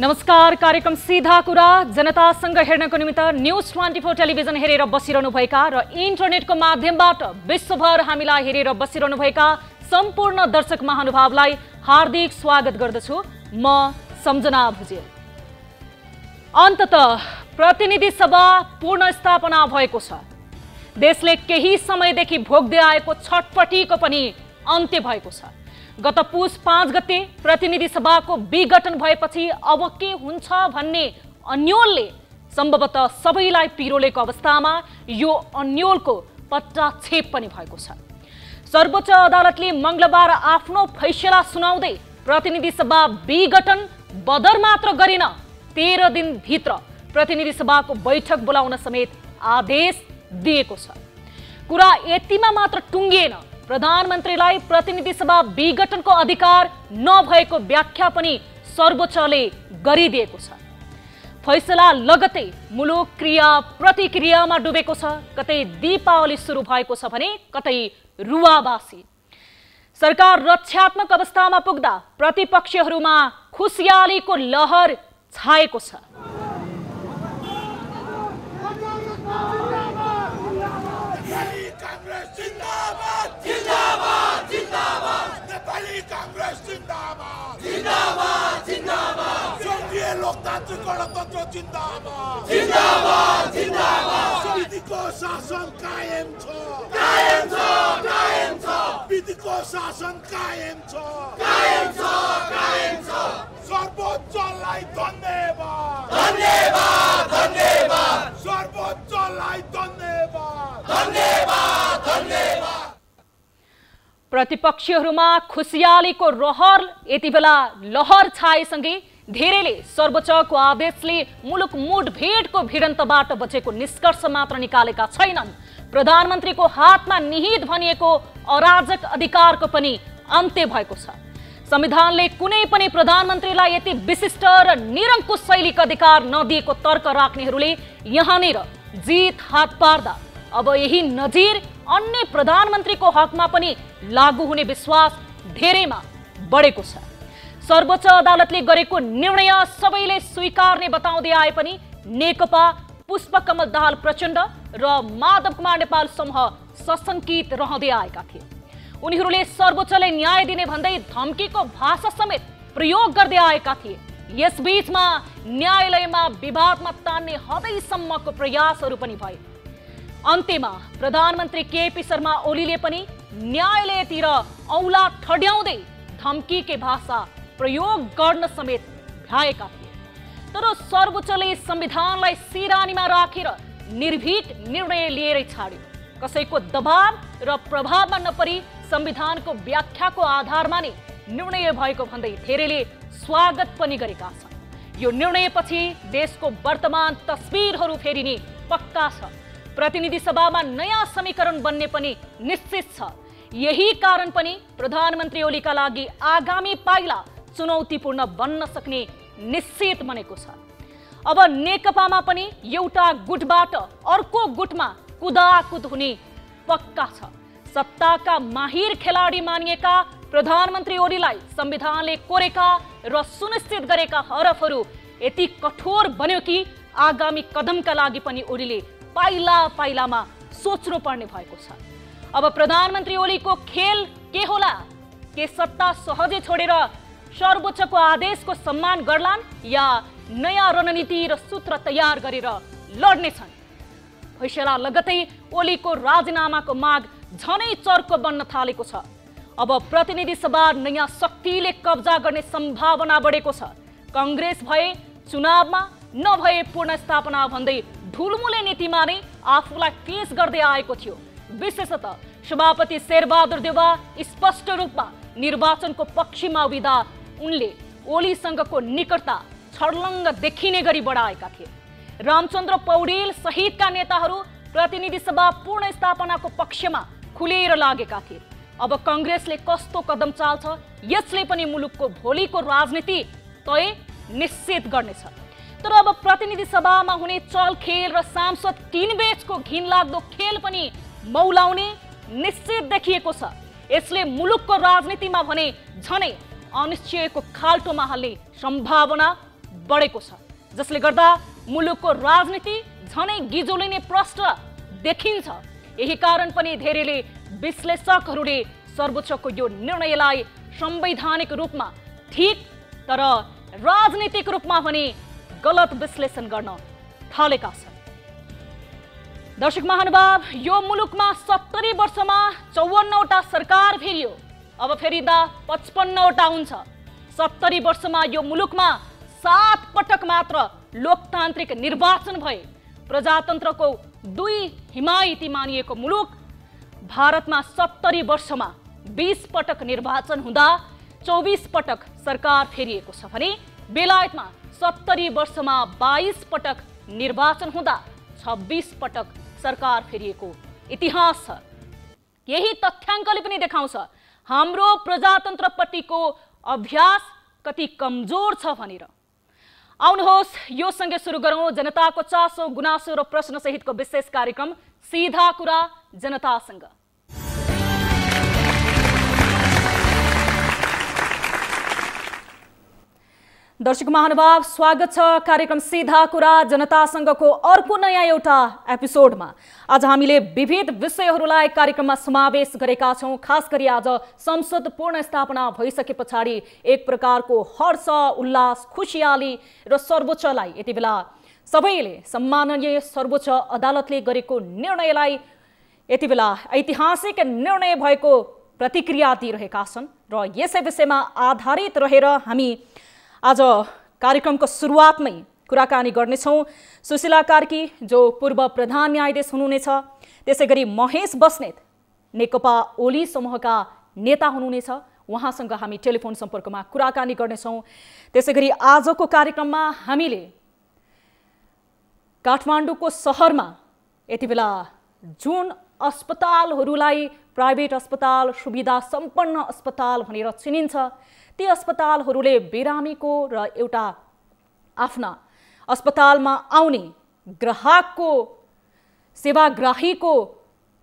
नमस्कार। कार्यक्रम सीधा कुरा जनतासँग हेर्नको निमित्त न्यूज 24 टेलिभिजन हेरेर बसिरहनुभएका र इन्टरनेटको माध्यमबाट विश्वभर हामीलाई हेरेर बसिरहनुभएका सम्पूर्ण दर्शक महानुभावलाई हार्दिक स्वागत गर्दछु। म सम्झना भुजेल। अन्ततः प्रतिनिधि सभा पुनर्स्थापना भएको छ। देशले केही समयदेखि भोग्दै आएको छटपटीको पनि अन्त्य भएको छ। गत पुस 5 गते प्रतिनिधि सभाको विघटन भएपछि अब के हुन्छ भन्ने अन्योलले सम्भवतः सबैलाई पिरोलेको अवस्थामा यो अन्योलको पट्टाक्षेप पनि भएको छ। सर्वोच्च अदालतले मंगलबार आफ्नो फैसला सुनाउँदै प्रतिनिधि सभा विघटन बदर मात्र गरेन, 13 दिन भित्र प्रतिनिधि सभाको बैठक बोलाउन समेत आदेश दिएको छ। कुरा यतिमा मात्र टुङ्गिएन, प्रधानमन्त्रीलाई प्रतिनिधि सभा विघटनको अधिकार नभएको व्याख्या पनि सर्वोच्चले गरिदिएको छ। फैसला लगतै मुलुक क्रिया प्रतिक्रियामा डुबेको छ। कतै दीपावली सुरु भएको छ भने कतै रुवाबासी। सरकार रक्षात्मक अवस्थामा पुग्दा प्रतिपक्षहरूमा खुसियालीको लहर छाएको छ। लोकतान्त्रिक गणतन्त्र जिन्दाबाद जिन्दाबाद जिन्दाबाद। विधिको शासन कायम छ कायम छ कायम छ। विधिको शासन कायम छ कायम छ कायम छ। सर्वोच्चलाई धन्यवाद धन्यवाद धन्यवाद। सर्वोच्चलाई धन्यवाद धन्यवाद धन्यवाद। प्रतिपक्षीहरूमा खुसियालीको रहर यति बेला लहर छाएसँगै धेरैले सर्वोच्चको आदेशले मुलुक मुठभेडको भिडन्तबाट बचेको निष्कर्ष मात्र निकालेका छैनन्, प्रधानमन्त्रीको हातमा निहित भनिएको अराजक अधिकारको पनि अन्त्य भएको छ। संविधानले कुनै पनि प्रधानमन्त्रीलाई यति विशिष्ट र निरङ्कुश शैलीको अधिकार नदिएको तर्क राख्नेहरूले यहाँनिर जित हात पार्दा अब यही नजिर अन्य प्रधानमन्त्रीको हकमा पनि लागू हुने विश्वास धेरैमा बढेको छ। सर्वोच्च अदालतले गरेको निर्णय सबैले स्वीकार्ने बताउँदै आए पनि नेकपा, पुष्पकमल दाहाल प्रचण्ड र माधव कुमार नेपाल समूह सशंकित रहँदै आएका थिए। उनीहरूले सर्वोच्चले न्याय दिने भन्दै धम्कीको भाषा समेत प्रयोग गर्दै आएका थिए। यसबीचमा न्यायालयमा विवादमा तान्ने हदैसम्मको प्रयासहरू पनि भए। अन्त्यमा प्रधानमन्त्री केपी शर्मा ओलीले पनि न्यायालयतिर औला ठड्याउँदै धम्कीके भाषा प्रयोग गर्न समेत भ्याएका थिए। तर सर्वोच्चले संविधानलाई सिरानीमा राखेर निर्भीक निर्णय लिएरै छाड्यो। कसैको दबाव र प्रभावमा नपरी संविधानको व्याख्याको आधारमा नै निर्णय भएको भन्दै धेरैले स्वागत पनि गरेका छन्। यो निर्णयपछि देशको वर्तमान तस्बिरहरू फेरिने पक्का छ। प्रतिनिधि सभामा नयाँ समीकरण बन्ने पनि निश्चित छ। यही कारण पनि प्रधानमन्त्री ओलीका लागि आगामी पाइला चुनौतीपूर्ण बन्न सक्ने निश्चित बनेको छ। अब नेकपामा पनि एउटा गुटबाट अर्को गुटमा कुदाकुद हुने पक्का छ। सत्ताका माहिर खेलाडी मानिएका प्रधानमन्त्री ओलीलाई संविधानले कोरेका र सुनिश्चित गरेका हरफहरू यति कठोर बन्यो कि आगामी कदमका लागि पनि ओलीले पाइला पाइलामा सोच्नु पर्ने भएको छ। अब प्रधानमन्त्री ओलीको खेल के होला? के सत्ता सहजै छोडेर सर्वोच्चको आदेशको सम्मान गर्लान् या नयाँ रणनीति र सूत्र तयार गरेर लड्नेछन्? फैसला लगतै ओलीको राजीनामाको माग झनै चर्को बन्न थालेको छ। अब प्रतिनिधि सभा नयाँ शक्तिले कब्जा गर्ने सम्भावना बढेको छ। कांग्रेस भए चुनावमा, नभए पुनर्स्थापना भन्दै ढुलमुले नीतिमा नै आफूलाई पेश गर्दै आएको थियो। विशेषतः सभापति शेरबहादुर देउवा स्पष्ट रूपमा निर्वाचनको पक्षमा उभिँदा उनले ओलीसँगको निकटता छर्लङ्ग देखिने गरी बढाएका थिए। रामचन्द्र पौडेल सहितका नेताहरू प्रतिनिधि सभा पुनर्स्थापनाको पक्षमा खुलेर लागेका थिए। अब कांग्रेसले कस्तो कदम चाल्छ यसले पनि मुलुकको भोलिको राजनीति तय निश्चित गर्नेछ। तर अब प्रतिनिधि सभामा हुने चलखेल र सांसद किनबेचको घिनलाग्दो खेल पनि मौलाउने निश्चित देखिएको छ। यसले मुलुकको राजनीतिमा भने झनै अनिश्चयको खाल्टोमा हाल्ने सम्भावना बढेको छ, जसले गर्दा मुलुकको राजनीति झनै गिजोलिने प्रश्न देखिन्छ। यही कारण पनि धेरैले विश्लेषकहरूले सर्वोच्चको यो निर्णयलाई संवैधानिक रूपमा ठीक तर राजनीतिक रूपमा पनि गलत विश्लेषण गर्न थालेका छन्। दर्शक महानुभाव, यो मुलुकमा 70 वर्षमा 54वटा सरकार फेरियो, अब फेरिँदा 55वटा हुन्छ। 70 वर्षमा यो मुलुकमा 7 पटक मात्र लोकतान्त्रिक निर्वाचन भए। प्रजातन्त्रको 2 हिमायती मानिएको मुलुक भारतमा 70 वर्षमा 20 पटक निर्वाचन हुँदा 24 पटक सरकार फेरिएको छ भने बेलायतमा 70 वर्षमा 22 पटक निर्वाचन हुँदा 26 पटक सरकार फेरिएको इतिहास छ। यही तथ्याङ्कले पनि देखाउँछ हाम्रो प्रजातन्त्रप्रतिको अभ्यास कति कमजोर छ भनेर। आउनुहोस् यो सँगै सुरु गरौँ जनताको चासो गुनासो र प्रश्न सहितको विशेष कार्यक्रम सीधा कुरा जनतासँग। दर्शक महानुभाव, स्वागत छ कार्यक्रम सीधा कुरा जनतासँगको अर्को नयाँ एउटा एपिसोडमा। आज हामीले विविध विषयहरूलाई कार्यक्रममा समावेश गरेका छौँ। खास गरी आज संसद पूर्ण स्थापना भइसके पछाडि एक प्रकारको हर्ष, उल्लास, खुसियाली र सर्वोच्चलाई यति बेला सबैले सम्माननीय सर्वोच्च अदालतले गरेको निर्णयलाई यति बेला ऐतिहासिक निर्णय भएको प्रतिक्रिया दिइरहेका छन् र यसै विषयमा आधारित रहेर हामी आज कार्यक्रमको सुरुवातमै कुराकानी गर्नेछौँ सुशीला कार्की जो पूर्व प्रधान न्यायाधीश हुनुहुनेछ, त्यसैगरी महेश बस्नेत नेकपा ओली समूहका नेता हुनुहुनेछ, उहाँसँग हामी टेलिफोन सम्पर्कमा कुराकानी गर्नेछौँ। त्यसैगरी आजको कार्यक्रममा हामीले काठमाडौँको सहरमा यति बेला जुन अस्पतालहरूलाई प्राइभेट अस्पताल, सुविधा सम्पन्न अस्पताल भनेर चिनिन्छ, ती अस्पतालहरूले बिरामीको र एउटा आफ्ना अस्पतालमा आउने ग्राहकको, सेवाग्राहीको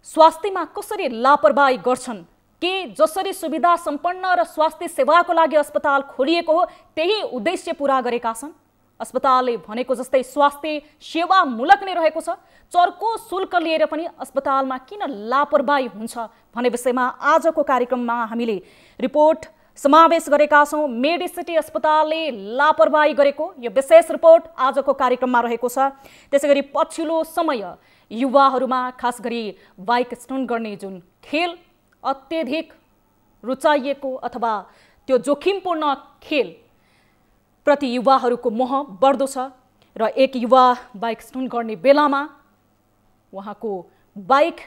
स्वास्थ्यमा कसरी लापरवाही गर्छन्, के जसरी सुविधा सम्पन्न र स्वास्थ्य सेवाको लागि अस्पताल खोलिएको हो त्यही उद्देश्य पूरा गरेका छन्। अस्पतालले भनेको जस्तै स्वास्थ्य सेवामूलक नै रहेको छ, चर्को शुल्क लिएर पनि अस्पतालमा किन लापरवाही हुन्छ भन्ने विषयमा आजको कार्यक्रममा हामीले रिपोर्ट समावेश गरेका छौँ। मेडिसिटी अस्पतालले लापरवाही गरेको यो विशेष रिपोर्ट आजको कार्यक्रममा रहेको छ। त्यसैगरी पछिल्लो समय युवाहरूमा खास गरी बाइक स्टन्ट गर्ने जुन खेल अत्यधिक रुचाइएको अथवा त्यो जोखिमपूर्ण खेल प्रति युवाहरूको मोह बढ्दो छ र एक युवा बाइक स्टन्ट गर्ने बेलामा उहाँको बाइक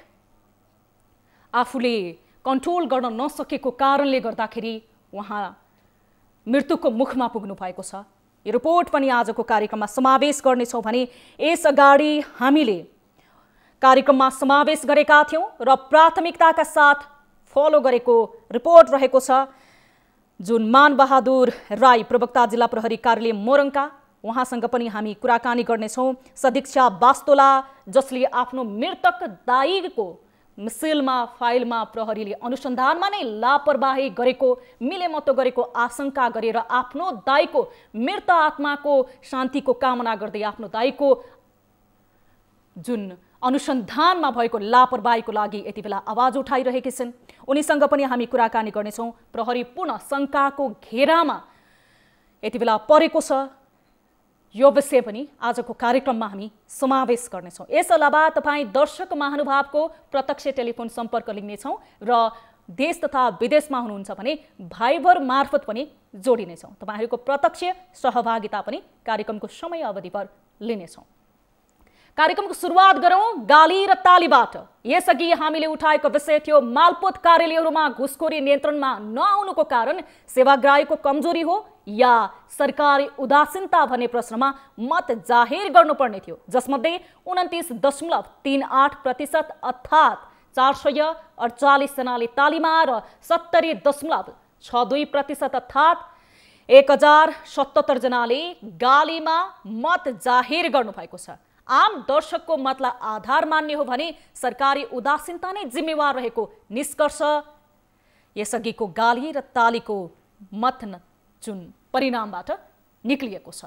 आफूले कन्ट्रोल गर्न नसकेको कारणले गर्दाखेरि उहाँ मृत्युको मुखमा पुग्नु भएको छ। यो रिपोर्ट पनि आजको कार्यक्रममा समावेश गर्नेछौँ भने यसअगाडि हामीले कार्यक्रममा समावेश गरेका थियौँ र प्राथमिकताका साथ फलो गरेको रिपोर्ट रहेको छ जुन मानबहादुर राई प्रवक्ता जिल्ला प्रहरी कार्यालय मोरङका, उहाँसँग पनि हामी कुराकानी गर्नेछौँ। सदीक्षा वास्तोला जसले आफ्नो मृतक दाइको मिसिलमा फाइलमा प्रहरीले अनुसन्धानमा नै लापरवाही गरेको, मिलेमतो गरेको आशंका गरेर आफ्नो दाइको मृत आत्माको शान्तिको कामना गर्दै आफ्नो दाइको जुन अनुसन्धानमा भएको लापरवाहीको लागि यति बेला आवाज उठाइरहेकी छिन्। उनीसँग पनि हामी कुराकानी गर्नेछौँ। प्रहरी पुनः शङ्काको घेरामा यति बेला परेको छ, यो विषय पनि आजको कार्यक्रममा हामी समावेश गर्नेछौँ। यस अलावा तपाईँ दर्शक महानुभावको प्रत्यक्ष टेलिफोन सम्पर्क लिनेछौँ र देश तथा विदेशमा हुनुहुन्छ भने भाइबर मार्फत पनि जोडिनेछौँ। तपाईँहरूको प्रत्यक्ष सहभागिता पनि कार्यक्रमको समय अवधिभर लिनेछौँ। कार्यक्रमको सुरुवात गरौँ गाली र तालीबाट। यसअघि हामीले उठाएको विषय थियो मालपोत कार्यालयहरूमा घुसखोरी नियन्त्रणमा नआउनुको कारण सेवाग्राहीको कमजोरी हो या सरकारी उदासीनता भन्ने प्रश्नमा मत जाहेर गर्नुपर्ने थियो, जसमध्ये 29.38% अर्थात् 448 जनाले तालीमा र 70.62% अर्थात् 1077 जनाले गालीमा मत जाहेर गर्नुभएको छ। आम दर्शकको मतलाई आधार मान्ने हो भने सरकारी उदासीनता नै जिम्मेवार रहेको निष्कर्ष यसअघिको गाली र तालीको मत जुन परिणामबाट निक्लिएको छ।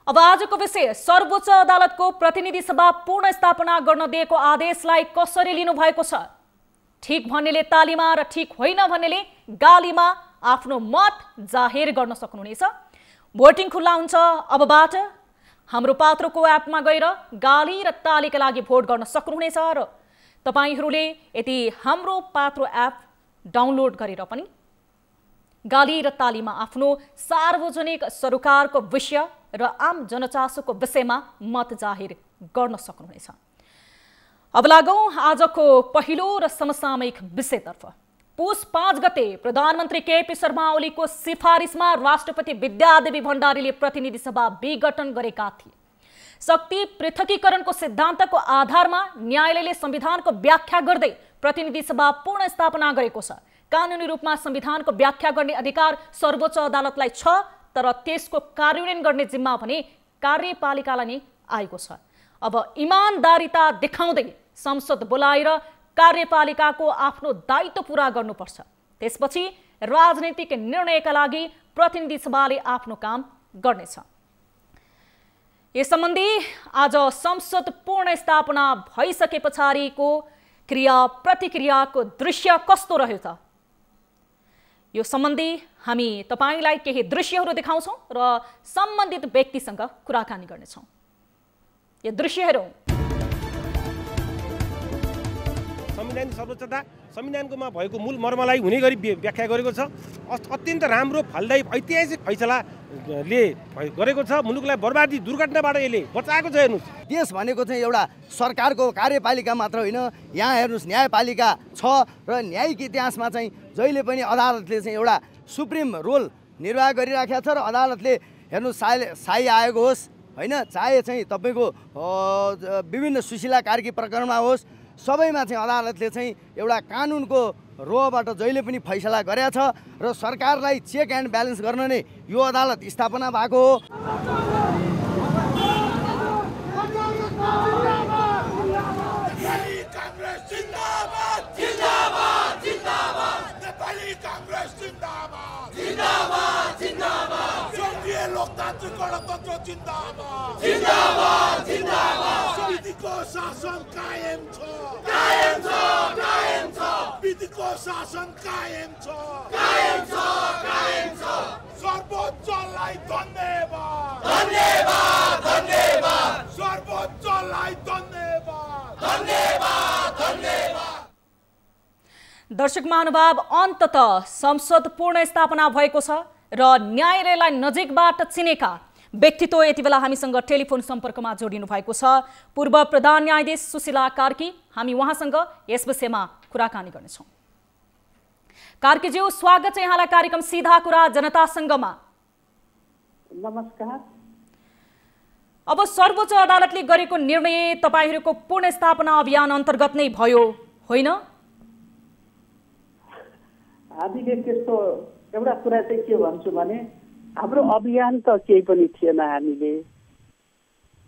अब आजको विषय सर्वोच्च अदालतको प्रतिनिधि सभा पूर्ण स्थापना गर्न दिएको आदेशलाई कसरी लिनु भएको छ? ठीक भन्नेले तालीमा र ठीक होइन भन्नेले गालीमा आफ्नो मत जाहेर गर्न सक्नुहुनेछ। भोटिङ खुल्ला हुन्छ अबबाट। हाम्रो पात्रोको एपमा गएर गाली र तालीका लागि भोट गर्न सक्नुहुनेछ र तपाईहरूले यदि हाम्रो पात्रो एप डाउनलोड गरेर पनि गाली र तालीमा आफ्नो सार्वजनिक सरोकारको विषय र आम जनचासोको विषयमा मत जाहेर गर्न सक्नुहुनेछ। अब लागौं आजको पहिलो र समसामयिक विषयतर्फ। पुस 5 गते प्रधानमन्त्री केपी शर्मा ओलीको सिफारिसमा राष्ट्रपति विद्यादेवी भण्डारीले प्रतिनिधि सभा विघटन गरेका थिए। शक्ति पृथकीकरणको सिद्धान्तको आधारमा न्यायालयले संविधानको व्याख्या गर्दै प्रतिनिधि सभा पूर्ण स्थापना गरेको छ। कानुनी रूपमा संविधानको व्याख्या गर्ने अधिकार सर्वोच्च अदालतलाई छ, तर त्यसको कार्यान्वयन गर्ने जिम्मा भने कार्यपालिकालाई नै आएको छ। अब इमानदारीता देखाउँदै संसद बोलाएर कार्यपालिकाको आफ्नो दायित्व पूरा गर्नुपर्छ। त्यसपछि राजनीतिक निर्णयका लागि प्रतिनिधि सभाले आफ्नो काम गर्नेछ। यस सम्बन्धी आज संसद पूर्ण स्थापना भइसके पछाडिको क्रिया प्रतिक्रियाको दृश्य कस्तो रह्यो त? यो सम्बन्धी हामी तपाईलाई केही दृश्यहरू देखाउँछौँ र सम्बन्धित व्यक्तिसँग कुराकानी गर्नेछौँ। यो दृश्य हेरौँ। संविधान सर्वोच्चता संविधानकोमा भएको मूल मर्मलाई हुने गरी व्याख्या गरेको छ। अत्यन्त राम्रो फलदायी ऐतिहासिक फैसलाले गरेको छ। मुलुकलाई बर्बादी दुर्घटनाबाट यसले बचाएको छ। हेर्नुहोस्, देश भनेको चाहिँ एउटा सरकारको कार्यपालिका मात्र होइन, यहाँ हेर्नुहोस् न्यायपालिका छ र न्यायिक इतिहासमा चाहिँ जहिले पनि अदालतले चाहिँ एउटा सुप्रिम रोल निर्वाह गरिराखेको छ र अदालतले हेर्नुहोस् साई आएको होस् होइन, चाहे चाहिँ तपाईँको विभिन्न सुशीला कार्की प्रकरणमा होस्, सबैमा चाहिँ अदालतले चाहिँ एउटा कानुनको रोबाट जहिले पनि फैसला गरेको छ र सरकारलाई चेक एन्ड ब्यालेन्स गर्न नै यो अदालत स्थापना भएको हो। लोकतान्त्रिक गणतन्त्र जिन्दाबाद जिन्दाबाद जिन्दाबाद विधिको शासन कायम छ कायम छ कायम छ विधिको शासन कायम छ कायम छ कायम छ सर्वोच्चलाई धन्यवाद धन्यवाद धन्यवाद सर्वोच्चलाई धन्यवाद धन्यवाद धन्यवाद। दर्शक महानुभाव, अन्ततः संसद पूर्ण स्थापना भएको छ र न्यायालयलाई नजिकबाट चिनेका व्यक्तित्व यति बेला हामीसँग टेलिफोन सम्पर्कमा जोडिनु भएको छ। पूर्व प्रधान न्यायाधीश सुशीला कार्की, हामी उहाँसँग यस विषयमा कुराकानी गर्नेछौँ। कार्कीज्यू, स्वागत छ यहाँलाई कार्यक्रम सीधा कुरा जनतासँगमा। नमस्कार। अब सर्वोच्च अदालतले गरेको निर्णय तपाईहरूको पूर्ण स्थापना अभियान अन्तर्गत नै भयो, होइन? हामीले त्यस्तो एउटा कुरा चाहिँ के भन्छु भने हाम्रो अभियान त केही पनि थिएन। हामीले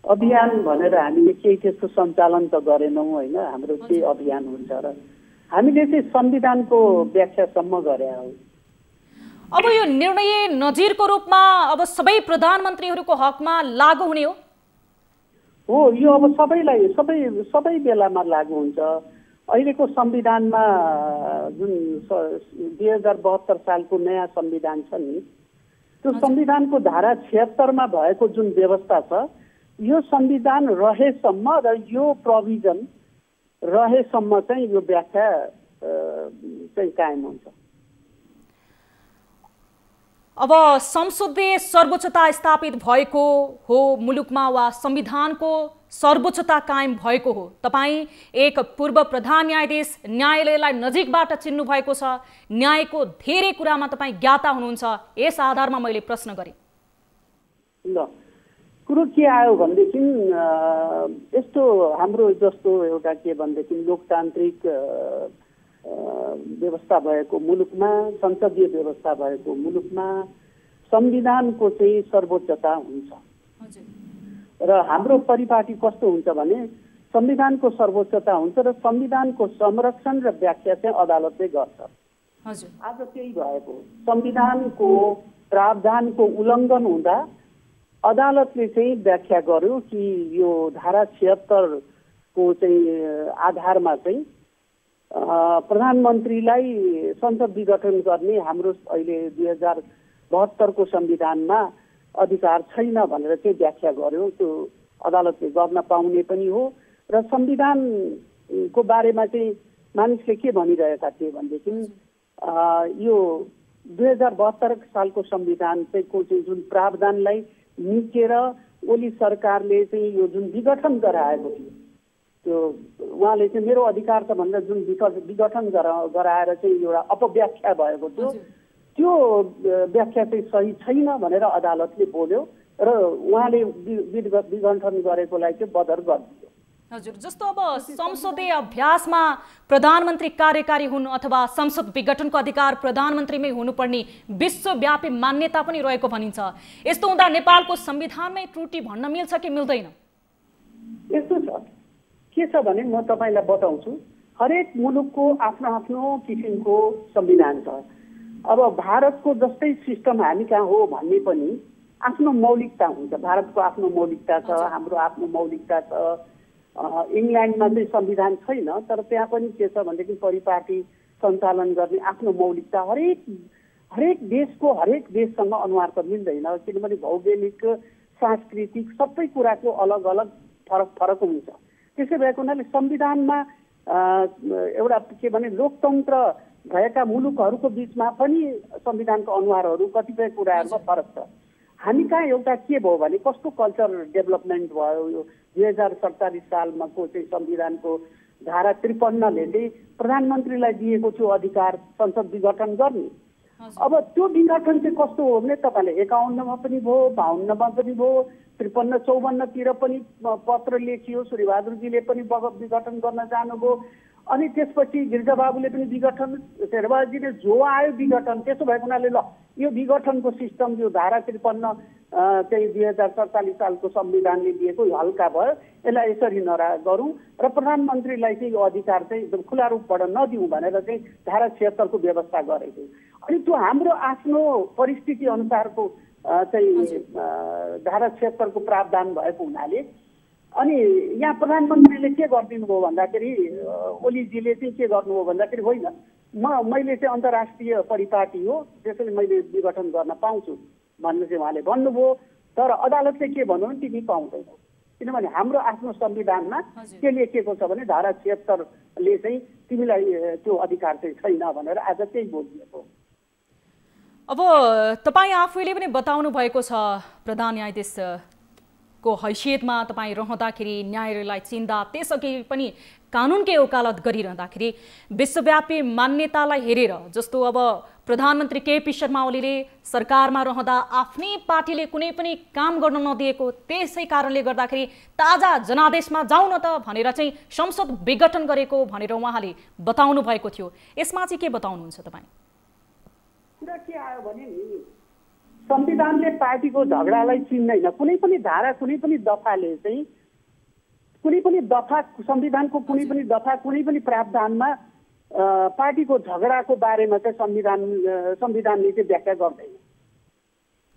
अभियान भनेर हामीले केही त्यस्तो सञ्चालन त गरेनौँ होइन। हाम्रो के अभियान हुन्छ र हामीले चाहिँ संविधानको व्याख्यासम्म गरे हौ। अब यो निर्णय नजिरको रूपमा अब सबै प्रधानमन्त्रीहरूको हकमा लागू हुने हो। यो अब सबैलाई सबै बेलामा लागू हुन्छ। अहिलेको संविधानमा जुन 2072 सालको नयाँ संविधान छ नि, त्यो संविधानको धारा 76 मा भएको जुन व्यवस्था छ, यो संविधान रहेसम्म र यो प्रोभिजन रहेसम्म चाहिँ यो व्याख्या चाहिँ कायम हुन्छ। अब संसदीय सर्वोच्चता स्थापित भएको हो मुलुकमा वा संविधानको सर्वोच्चता कायम भएको हो। तपाईँ एक पूर्व प्रधान न्यायाधीश, न्यायालयलाई नजिकबाट चिन्नु भएको छ, न्यायको धेरै कुरामा तपाईँ ज्ञाता हुनुहुन्छ। यस आधारमा मैले प्रश्न गरेँ। ल, कुरो के आयो भनेदेखि यस्तो हाम्रो जस्तो एउटा के भनेदेखि लोकतान्त्रिक व्यवस्था भएको मुलुकमा, संसदीय व्यवस्था भएको मुलुकमा संविधानको चाहिँ सर्वोच्चता हुन्छ र हाम्रो परिपाटी कस्तो हुन्छ भने संविधानको सर्वोच्चता हुन्छ र संविधानको संरक्षण र व्याख्या चाहिँ अदालतले गर्छ। आज त्यही भएको संविधानको प्रावधानको उल्लङ्घन हुँदा अदालतले चाहिँ व्याख्या गर्यो कि यो धारा 76 को चाहिँ आधारमा चाहिँ प्रधानमन्त्रीलाई संसद विघटन गर्ने हाम्रो अहिले 2072 को संविधानमा अधिकार छैन भनेर चाहिँ व्याख्या गर्यो। त्यो अदालतले गर्न पाउने पनि हो र संविधानको बारेमा चाहिँ मानिसले के भनिरहेका थिए भनेदेखि यो 2072 सालको संविधान चाहिँ जुन प्रावधानलाई मिचेर ओली सरकारले चाहिँ यो जुन विघटन गराएको थियो त्यो उहाँले चाहिँ मेरो अधिकार त भनेर जुन विघटन गराएर चाहिँ एउटा अपव्याख्या भएको थियो त्यो व्याख्या चाहिँ सही छैन भनेर अदालतले बोल्यो र उहाँले विघटन गरेकोलाई चाहिँ बदर गरिदियो। हजुर, जस्तो अब संसदीय अभ्यासमा प्रधानमन्त्री कार्यकारी हुनु अथवा संसद विघटनको अधिकार प्रधानमन्त्रीमै हुनुपर्ने विश्वव्यापी मान्यता पनि रहेको भनिन्छ। यस्तो हुँदा नेपालको संविधानमै त्रुटि भन्न मिल्छ कि मिल्दैन? यस्तो छ, के छ भने म तपाईलाई बताउँछु। हरेक मुलुकको आफ्नो आफ्नो किसिमको संविधान छ। अब भारतको जस्तै सिस्टम हामी कहाँ हो भन्ने पनि आफ्नो मौलिकता हुन्छ। भारतको आफ्नो मौलिकता छ, हाम्रो आफ्नो मौलिकता छ। इङ्ल्यान्डमा चाहिँ संविधान छैन, तर त्यहाँ पनि के छ भनेदेखि परिपाटी सञ्चालन गर्ने आफ्नो मौलिकता हरेक देशको हरेक देशसँग अनुहार त मिल्दैन, किनभने भौगोलिक सांस्कृतिक सबै कुराको अलग अलग फरक हुन्छ। त्यसै भएको हुनाले संविधानमा एउटा के भने लोकतन्त्र भएका मुलुकहरूको बिचमा पनि संविधानको अनुहारहरू कतिपय कुराहरूमा फरक छ। हामी कहाँ एउटा के भयो भने कस्तो कल्चर डेभलपमेन्ट भयो, यो 2047 सालमा को चाहिँ संविधानको धारा 53ले चाहिँ प्रधानमन्त्रीलाई दिएको थियो अधिकार संसद विघटन गर्ने। अब त्यो विघटन चाहिँ कस्तो हो भने तपाईँले 51मा पनि भयो, 52मा पनि भयो, 53, 54तिर पनि पत्र लेखियो, सूर्यबहादुरजीले पनि विघटन गर्न जानुभयो। अनि त्यसपछि गिरिजाबाबुले पनि विघटन, शेरबहादुरजीले जो आयो विघटन। त्यसो भएको हुनाले ल यो विघटनको सिस्टम यो धारा 53 चाहिँ 2047 सालको संविधानले दिएको हल्का भयो, यसलाई यसरी गरौँ र प्रधानमन्त्रीलाई चाहिँ यो अधिकार चाहिँ एकदम खुला रूपबाट नदिउँ भनेर चाहिँ धारा 76 को व्यवस्था गरेको। अनि त्यो हाम्रो आफ्नो परिस्थिति अनुसारको चाहिँ धारा 76 को प्रावधान भएको हुनाले अनि यहाँ प्रधानमन्त्रीले के गरिदिनु भयो भन्दाखेरि ओलीजीले चाहिँ के गर्नुभयो भन्दाखेरि होइन मैले चाहिँ अन्तर्राष्ट्रिय परिपाटी हो त्यसैले मैले विघटन गर्न पाउँछु भन्ने चाहिँ उहाँले भन्नुभयो। तर अदालतले के भन्नु भने तिमी पाउँदैनौ, किनभने हाम्रो आफ्नो संविधानमा के लेखिएको छ भने धारा 76ले चाहिँ तिमीलाई त्यो अधिकार चाहिँ छैन भनेर आज त्यही बोलिएको। अब तपाईँ आफैले पनि बताउनु भएको छ प्रधान न्यायाधीश को हैसियतमा तपाईँ रहँदाखेरि न्यायालयलाई चिन्दा त्यसअघि पनि कानुनकै वकालत गरिरहँदाखेरि विश्वव्यापी मान्यतालाई हेरेर जस्तो अब प्रधानमन्त्री केपी शर्मा ओलीले सरकारमा रहँदा आफ्नै पार्टीले कुनै पनि काम गर्न नदिएको, त्यसै कारणले गर्दाखेरि ताजा जनादेशमा जाउँ न त भनेर चाहिँ संसद विघटन गरेको भनेर उहाँले बताउनु भएको थियो। यसमा चाहिँ के बताउनुहुन्छ तपाईँ? कुरा के आयो भने नि संविधानले पार्टीको झगडालाई चिन्दैन। कुनै पनि धारा, कुनै पनि दफाले चाहिँ कुनै पनि दफा संविधानको कुनै पनि दफा कुनै पनि प्रावधानमा पार्टीको झगडाको बारेमा चाहिँ संविधानले चाहिँ व्याख्या गर्दैन।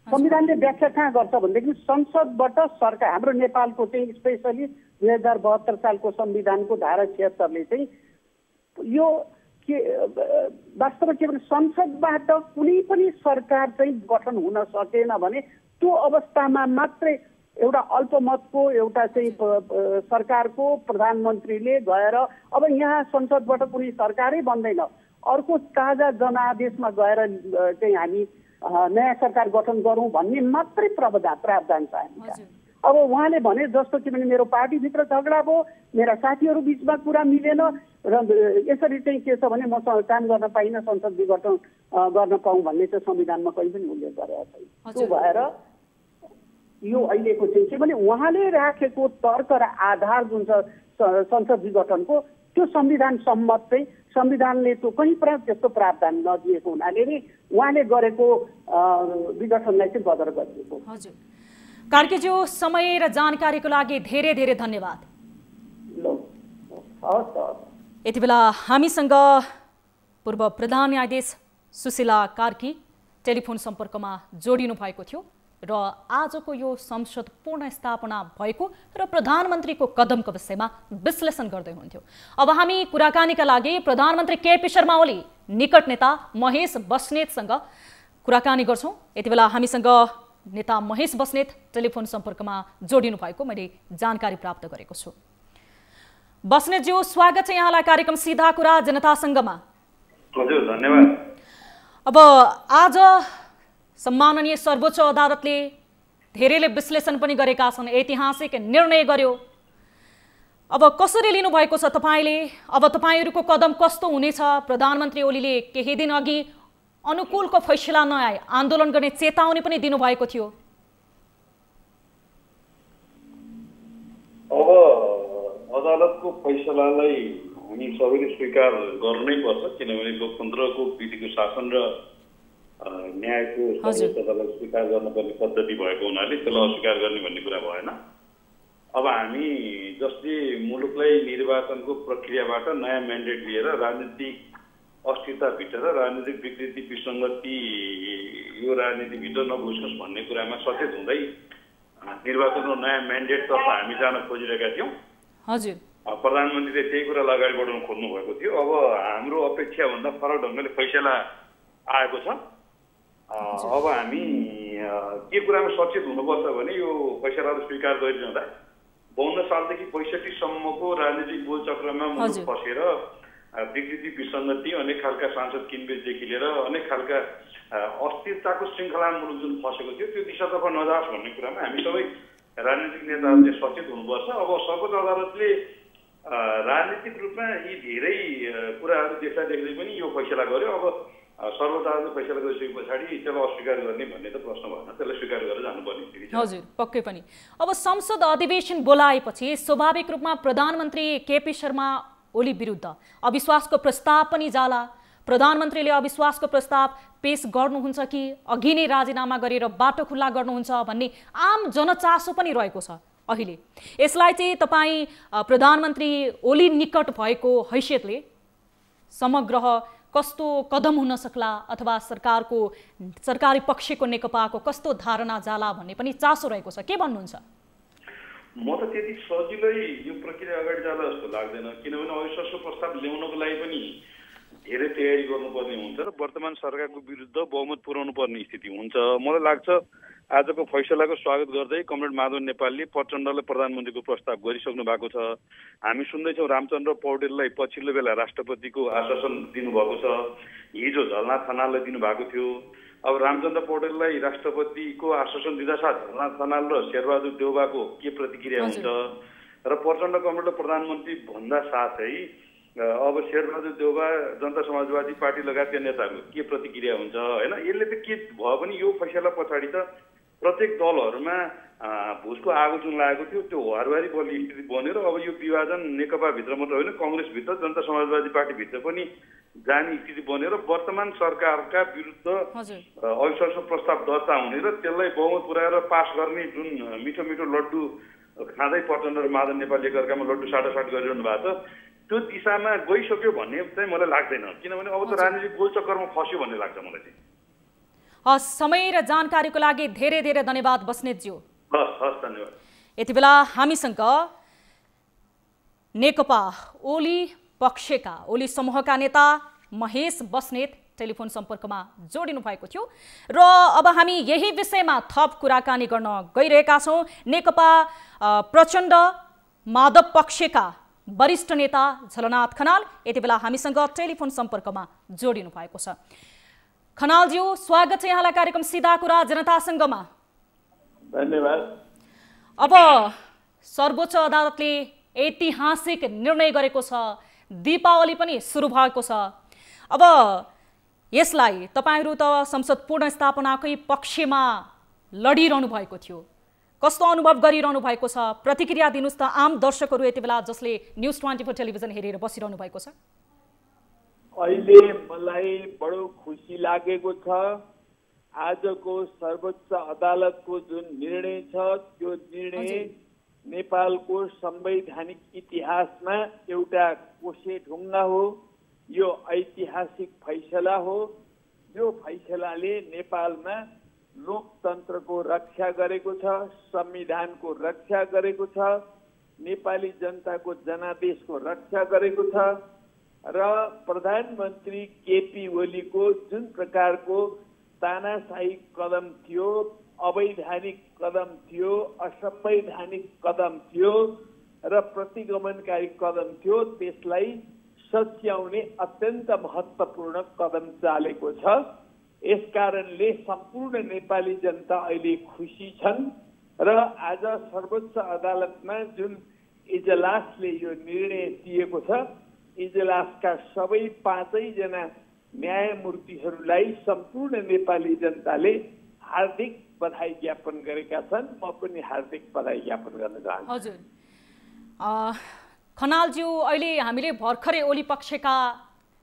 संविधानले व्याख्या कहाँ गर्छ भनेदेखि संसदबाट सरकार, हाम्रो नेपालको चाहिँ स्पेसली 2072 सालको संविधानको धारा 76ले चाहिँ यो के वास्तवमा के भने संसदबाट कुनै पनि सरकार चाहिँ गठन हुन सकेन भने त्यो अवस्थामा मात्रै एउटा अल्पमतको एउटा चाहिँ सरकारको प्रधानमन्त्रीले गएर अब यहाँ संसदबाट कुनै सरकारै बन्दैन, अर्को ताजा जनादेशमा गएर चाहिँ हामी नयाँ सरकार गठन गरौँ भन्ने मात्रै प्रावधान छ हामीका। अब उहाँले भने जस्तो कि मेरो पार्टीभित्र झगडा भयो, मेरा साथीहरू बिचमा कुरा मिलेन र यसरी चाहिँ के छ भने म काम गर्न पाइनँ, संसद विघटन गर्न पाऊँ भन्ने चाहिँ संविधानमा कहीँ पनि उल्लेख गरेको छैन। त्यो भएर यो अहिलेको चाहिँ के भने उहाँले राखेको तर्क र आधार जुन छ संसद विघटनको त्यो संविधान सम्मत चाहिँ संविधानले त्यो कहीँ त्यस्तो प्रावधान नदिएको हुनाले नै उहाँले गरेको विघटनलाई चाहिँ बदर गरिएको। हजुर कार्कीज्यू, समय र जानकारीको लागि धेरै धेरै धन्यवाद। यति बेला हामीसँग पूर्व प्रधान न्यायाधीश सुशीला कार्की टेलिफोन सम्पर्कमा जोडिनु भएको थियो। र आजको यो संसद पुनर्स्थापना भएको र प्रधानमन्त्रीको कदमको विषयमा विश्लेषण गर्दै हुनुहुन्थ्यो। अब हामी कुराकानीका लागि प्रधानमन्त्री केपी शर्मा ओली निकट नेता महेश बस्नेतसँग कुराकानी गर्छौं। यति बेला हामीसँग नेता महेश बस्नेत टेलिफोन सम्पर्कमा जोडिनु भएको मैले जानकारी प्राप्त गरेको छु। बस्नेतज्यू, स्वागत छ यहाँलाई कार्यक्रम सीधा कुरा जनतासँगमा। हजुर, धन्यवाद। अब आज सम्माननीय सर्वोच्च अदालतले धेरैले विश्लेषण पनि गरेका छन्, ऐतिहासिक निर्णय गर्यो। अब कसरी लिनुभएको छ तपाईले? अब तपाईहरूको कदम कस्तो हुनेछ? प्रधानमन्त्री ओलीले केही दिन अघि अनुकूलको फैसला नआए आन्दोलन गर्ने चेतावनी पनि दिनुभएको थियो। अब अदालतको फैसलालाई हामी सबैले स्वीकार गर्नै पर्छ, किनभने लोकतन्त्रको विधिको शासन र न्यायको सर्वोच्च अदालत स्वीकार गर्नुपर्ने पद्धति भएको हुनाले त्यसलाई अस्वीकार गर्ने भन्ने कुरा भएन। अब हामी जसले मुलुकलाई निर्वाचनको प्रक्रियाबाट नयाँ म्यान्डेट लिएर राजनीतिक अस्थिरताभित्र र राजनीतिक विकृति विसङ्गति यो राजनीतिभित्र नघुसोस् भन्ने कुरामा सचेत हुँदै निर्वाचनको नयाँ म्यान्डेटतर्फ हामी जान खोजिरहेका थियौँ। हजुर, प्रधानमन्त्रीले त्यही कुरालाई अगाडि बढाउन खोज्नु भएको थियो। अब हाम्रो अपेक्षाभन्दा फरक ढङ्गले फैसला आएको छ। अब हामी के कुरामा सचेत हुनुपर्छ भने यो फैसलालाई स्वीकार गरिरहँदा 52 सालदेखि 65 सम्मको राजनीतिक गोलचक्रमा मुलुक फसेर विकृति विसङ्गति, अनेक खालका सांसद किनबेचदेखि लिएर अनेक खालका अस्थिरताको श्रृङ्खलामा मुलुक जुन फसेको थियो त्यो दिशातर्फ नजाओस् भन्ने कुरामा हामी सबै राजनीतिक नेताहरूले सचेत हुनुपर्छ। अब सर्वोच्च अदालतले राजनीतिक रूपमा यी धेरै कुराहरू देख्दा देख्दै पनि यो फैसला गर्यो। अब सर्वोच्च अदालतले फैसला गरिसके पछाडि त्यसलाई अस्वीकार गर्ने भन्ने त प्रश्न भएन, त्यसलाई स्वीकार गरेर जानुपर्ने स्थिति छ। हजुर, पक्कै पनि। अब संसद अधिवेशन बोलाएपछि स्वाभाविक रूपमा प्रधानमन्त्री केपी शर्मा ओली विरुद्ध अविश्वासको प्रस्ताव पनि जाला। प्रधानमन्त्रीले अविश्वासको प्रस्ताव पेश गर्नुहुन्छ कि अघि नै राजीनामा गरेर बाटो खुल्ला गर्नुहुन्छ भन्ने आम जनचासो पनि रहेको छ अहिले। यसलाई चाहिँ तपाईँ प्रधानमन्त्री ओली निकट भएको हैसियतले समग्र कस्तो कदम हुन सक्ला अथवा सरकारी पक्षको नेकपाको कस्तो धारणा जाला भन्ने पनि चासो रहेको छ, के भन्नुहुन्छ? म त त्यति सजिलै यो प्रक्रिया अगाडि जाला जस्तो लाग्दैन, किनभने अविश्वासको प्रस्ताव ल्याउनको लागि पनि धेरै तयारी गर्नुपर्ने हुन्छ र वर्तमान सरकारको विरुद्ध बहुमत पुर्याउनु पर्ने स्थिति हुन्छ। मलाई लाग्छ आजको फैसलाको स्वागत गर्दै कमरेड माधव नेपालले प्रचण्डलाई प्रधानमन्त्रीको प्रस्ताव गरिसक्नु भएको छ। हामी सुन्दैछौँ रामचन्द्र पौडेललाई पछिल्लो बेला राष्ट्रपतिको आश्वासन दिनुभएको छ, हिजो झलनाथ खनाललाई दिनुभएको थियो। अब रामचन्द्र पौडेललाई राष्ट्रपतिको आश्वासन दिँदा साथ झलनाथ खनाल र शेरबहादुर देउवाको के प्रतिक्रिया हुन्छ र प्रचण्ड कमरेडले प्रधानमन्त्री भन्दा साथै अब शेरबहादुर देउवा जनता समाजवादी पार्टी लगायतका नेताहरूको के प्रतिक्रिया हुन्छ होइन। यसले त के भयो भने यो फैसला पछाडि त प्रत्येक दलहरूमा भुजको आगो जुन लागेको थियो त्यो हरबारी बल्ने स्थिति बनेर अब यो विभाजन नेकपाभित्र मात्र होइन कङ्ग्रेसभित्र जनता समाजवादी पार्टीभित्र पनि जाने स्थिति बनेर वर्तमान सरकारका विरुद्ध अविश्वासको प्रस्ताव दर्ता हुने र त्यसलाई बहुमत पुर्याएर पास गर्ने जुन मिठो मिठो लड्डु खाँदै प्रचण्ड र माधव नेपाल एकअर्कामा लड्डु साटासाट गरिरहनु भएको छ त्यो दिशामा गइसक्यो भन्ने चाहिँ मलाई लाग्दैन, किनभने अब त राजनीतिक गोलचक्करमा फस्यो भन्ने लाग्छ मलाई चाहिँ। समय र जानकारीको लागि धेरै धेरै धन्यवाद बस्नेतज्यू। हस्, धन्यवाद। यति बेला हामीसँग नेकपा ओली पक्षका ओली समूहका नेता महेश बस्नेत टेलिफोन सम्पर्कमा जोडिनु भएको थियो र अब हामी यही विषयमा थप कुराकानी गर्न गइरहेका छौँ। नेकपा प्रचण्ड माधव पक्षका वरिष्ठ नेता झलनाथ खनाल यति बेला हामीसँग टेलिफोन सम्पर्कमा जोडिनु भएको छ। खनालज्यू, स्वागत छ यहाँलाई कार्यक्रम सीधा कुरा जनतासँगमा। धन्यवाद। अब सर्वोच्च अदालतले ऐतिहासिक निर्णय गरेको छ, दीपावली पनि सुरु भएको छ। अब यसलाई तपाईहरू त संसद पुनर्स्थापनाकै पक्षमा लडिरहनु भएको थियो, कस्तो अनुभव गरिरहनु भएको छ? प्रतिक्रिया दिनुस् त आम दर्शकहरू यति बेला जसले न्युज 24 टेलिभिजन हेरेर बसिरहनु भएको छ। अहिले मलाई बडो खुसी लागेको छ। आजको सर्वोच्च अदालतको जुन निर्णय छ त्यो निर्णय नेपालको संवैधानिक इतिहासमा एउटा कोसे ढुङ्गा हो। यो ऐतिहासिक फैसला हो। यो फैसलाले नेपालमा लोकतन्त्रको रक्षा गरेको छ, संविधानको रक्षा गरेको छ, नेपाली जनताको जनादेशको रक्षा गरेको छ र प्रधानमन्त्री केपी ओलीको जुन प्रकारको तानाशाही कदम थियो, अवैधानिक कदम थियो, असंवैधानिक कदम थियो र प्रतिगमनकारी कदम थियो, त्यसलाई सच्याउने अत्यन्त महत्त्वपूर्ण कदम चालेको छ। यसकारणले सम्पूर्ण नेपाली जनता अहिले खुसी छन् र आज सर्वोच्च अदालतमा जुन इजलासले यो निर्णय दिएको छ, इजलासका सबै 5 जना न्यायमूर्तिहरूलाई सम्पूर्ण नेपाली जनताले हार्दिक बधाई ज्ञापन गरेका छन्। म पनि हार्दिक बधाई ज्ञापन गर्न चाहन्छु। हजुर खनालज्यू, अहिले हामीले भर्खरै ओली पक्षका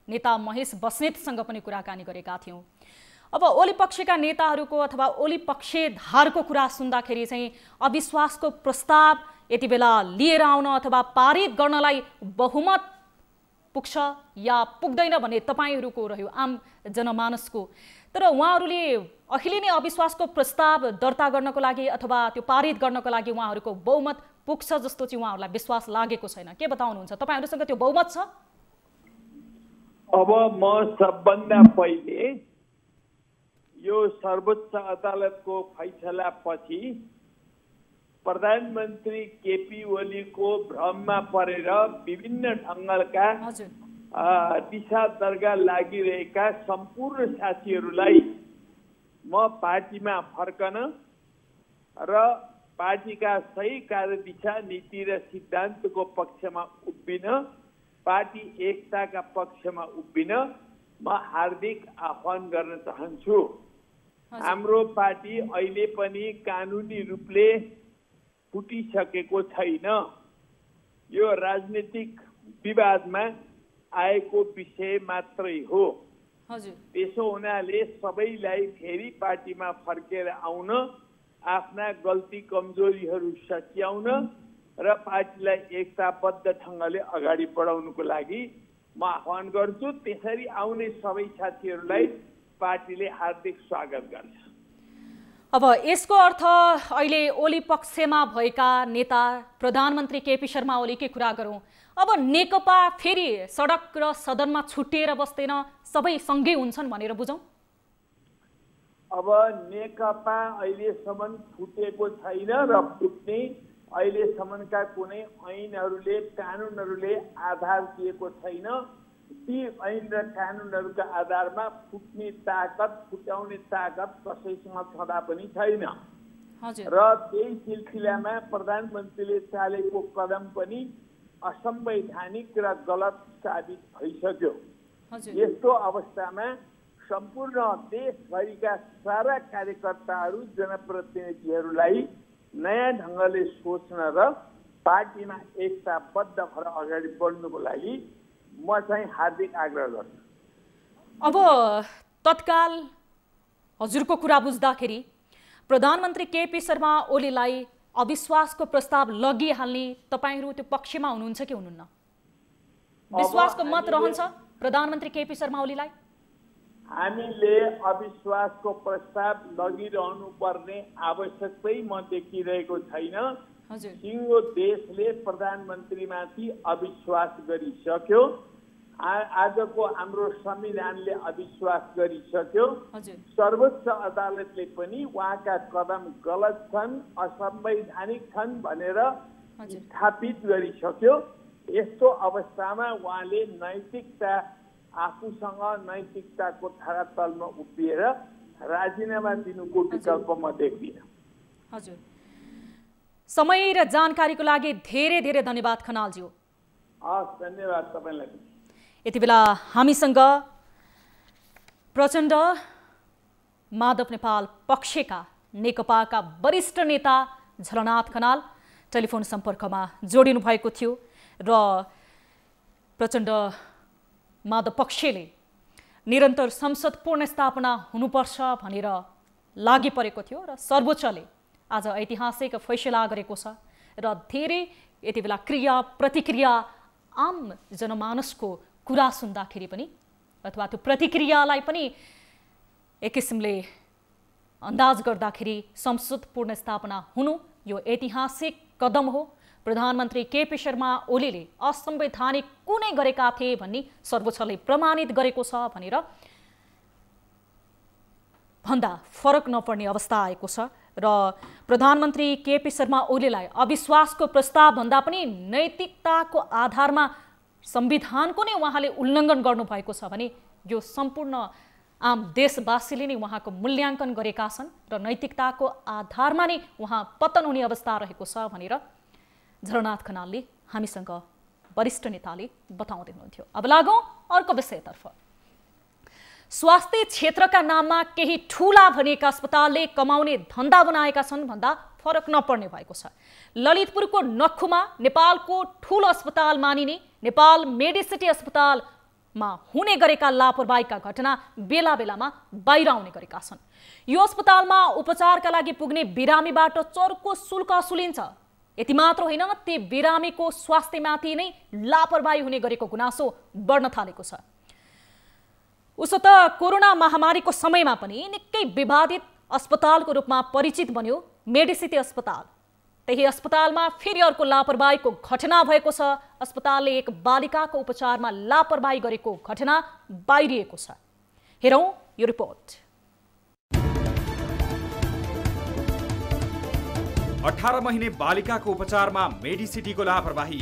नेता महेश बस्नेतसँग पनि कुराकानी गरेका थियौँ। अब ओली पक्षका नेताहरूको अथवा ओली पक्षधारको कुरा सुन्दाखेरि चाहिँ अविश्वासको प्रस्ताव यति बेला लिएर आउन अथवा पारित गर्नलाई बहुमत पुग्छ या पुग्दैन भन्ने तपाईहरूको रह्यो, आम जनमानसको। तर उहाँहरूले अहिले नै अविश्वासको प्रस्ताव दर्ता गर्नको लागि अथवा त्यो पारित गर्नको लागि उहाँहरूको बहुमत पुग्छ जस्तो चाहिँ उहाँहरूलाई विश्वास लागेको छैन। के बताउनुहुन्छ, तपाईहरूसँग त्यो बहुमत छ? अब म सबभन्दा पहिले यो सर्वोच्च अदालतको फैसला पछि प्रधानमन्त्री केपी ओलीको भ्रममा परेर विभिन्न ढङ्गका दिशा दर्गा लागिरहेका सम्पूर्ण साथीहरूलाई म पार्टीमा फर्कन र पार्टीका सही कार्यदिशा, नीति र सिद्धान्तको पक्षमा उभिन, पार्टी एकताका पक्षमा उभिन म हार्दिक आह्वान गर्न चाहन्छु। हाम्रो पार्टी अहिले पनि कानुनी रूपले फुटिसकेको छैन। यो राजनीतिक विवादमा आएको विषय मात्रै हो। त्यसो हुनाले सबैलाई फेरि पार्टीमा फर्केर आउन, आफ्ना गल्ती कमजोरीहरू सच्याउन र पार्टीलाई एकताबद्ध ढङ्गले अगाडि बढाउनुको लागि म आह्वान गर्छु। त्यसरी आउने सबै साथीहरूलाई पार्टीले हार्दिक स्वागत गर्छ। अब यसको अर्थ अहिले ओली पक्षमा भएका नेता प्रधानमन्त्री केपी शर्मा ओलीकै कुरा गरौँ, अब नेकपा फेरि सडक र सदनमा छुट्टिएर बस्दैन, सबै सँगै हुन्छन् भनेर बुझौँ? अब नेकपा अहिलेसम्म फुटेको छैन र फुट्ने अहिलेसम्मका कुनै ऐनहरूले, कानुनहरूले आधार दिएको छैन। ती ऐन र कानुनहरूका आधारमा फुट्ने ताकत, फुटाउने ताकत कसैसँग छँदा पनि छैन र त्यही सिलसिलामा प्रधानमन्त्रीले चालेको कदम पनि असंवैधानिक र गलत साबित भइसक्यो। यस्तो अवस्थामा सम्पूर्ण देशभरिका सारा कार्यकर्ताहरू, जनप्रतिनिधिहरूलाई नयाँ ढङ्गले सोच्न र पार्टीमा एकताबद्ध भएर अगाडि बढ्नुको लागि म चाहिँ हार्दिक आग्रह गर्छु। अब तत्काल हजुरको कुरा बुझ्दाखेरि प्रधानमन्त्री केपी शर्मा ओलीलाई अविश्वासको प्रस्ताव लगिहाल्ने तपाईहरू त्यो पक्षमा हुनुहुन्छ कि हुनुहुन्न? विश्वासको मत रहन्छ प्रधानमन्त्री केपी शर्मा ओलीलाई? हामीले अविश्वासको प्रस्ताव लगिरहनु पर्ने आवश्यकतै म देखिरहेको छैन। सिङ्गो देशले प्रधानमन्त्रीमाथि अविश्वास गरिसक्यो। आजको हाम्रो संविधानले अविश्वास गरिसक्यो। सर्वोच्च अदालतले पनि उहाँका कदम गलत छन्, असंवैधानिक छन् भनेर स्थापित गरिसक्यो। यस्तो अवस्थामा उहाँले नैतिकता, आफूसँग नैतिकताको धरातलमा उभिएर राजीनामा दिनुको विकल्प म देख्दिनँ। हजुर, समय र जानकारीको लागि धेरै धेरै धन्यवाद खनालज्यू। हस्, धन्यवाद तपाईलाई। यति बेला हामीसँग प्रचण्ड माधव नेपाल पक्षका नेकपाका वरिष्ठ नेता झलनाथ खनाल टेलिफोन सम्पर्कमा जोडिनु भएको थियो र प्रचण्ड माधव पक्षले निरन्तर संसद पुनर्स्थापना हुनुपर्छ भनेर लागि परेको थियो र सर्वोच्चले आज ऐतिहासिक फैसला गरेको छ र धेरै यति बेला क्रिया प्रतिक्रिया आम जनमानसको कुरा सुन्दाखेरि पनि अथवा त्यो प्रतिक्रियालाई पनि एक किसिमले अन्दाज गर्दाखेरि संसद पुनर्स्थापना हुनु यो ऐतिहासिक कदम हो। प्रधानमन्त्री केपी शर्मा ओलीले असंवैधानिक कुनै गरेका थिए भन्ने सर्वोच्चले प्रमाणित गरेको छ भनेर भन्दा फरक नपर्ने अवस्था आएको छ र प्रधानमन्त्री केपी शर्मा ओलीलाई अविश्वासको प्रस्ताव भन्दा पनि नैतिकताको आधारमा संविधानको नै उहाँले उल्लङ्घन गर्नुभएको छ भने यो सम्पूर्ण आम देशवासीले नै उहाँको मूल्याङ्कन गरेका छन् र नैतिकताको आधारमा नै उहाँ पतन हुने अवस्था रहेको छ भनेर झलनाथ खनालले हामीसँग वरिष्ठ नेताले बताउँदै हुनुहुन्थ्यो। अब लागौँ अर्को विषयतर्फ। स्वास्थ्य क्षेत्रका नाममा केही ठूला भनिएका अस्पतालले कमाउने धन्दा बनाएका छन् भन्दा फरक नपर्ने भएको छ। ललितपुरको नक्खुमा नेपालको ठूलो अस्पताल मानिने नेपाल मेडिसिटी अस्पतालमा हुने गरेका लापरवाहीका घटना बेला बेलामा बाहिर आउने गरेका छन्। यो अस्पतालमा उपचारका लागि पुग्ने बिरामीबाट चर्को शुल्क असुलिन्छ। यति मात्र होइन, ती बिरामीको स्वास्थ्यमाथि नै लापरवाही हुने गरेको गुनासो बढ्न थालेको छ। उसो त कोरोना महामारीको समयमा पनि निकै विवादित अस्पतालको रूपमा परिचित बन्यो मेडिसिटी अस्पताल। त्यही अस्पतालमा फेरि अर्को लापरवाहीको घटना भएको छ। अस्पतालले एक बालिकाको उपचारमा लापरवाही गरेको घटना बाहिरिएको छ। हेरौँ यो रिपोर्ट। 18 महिने बालिकाको उपचारमा मेडिसिटीको लापरवाही।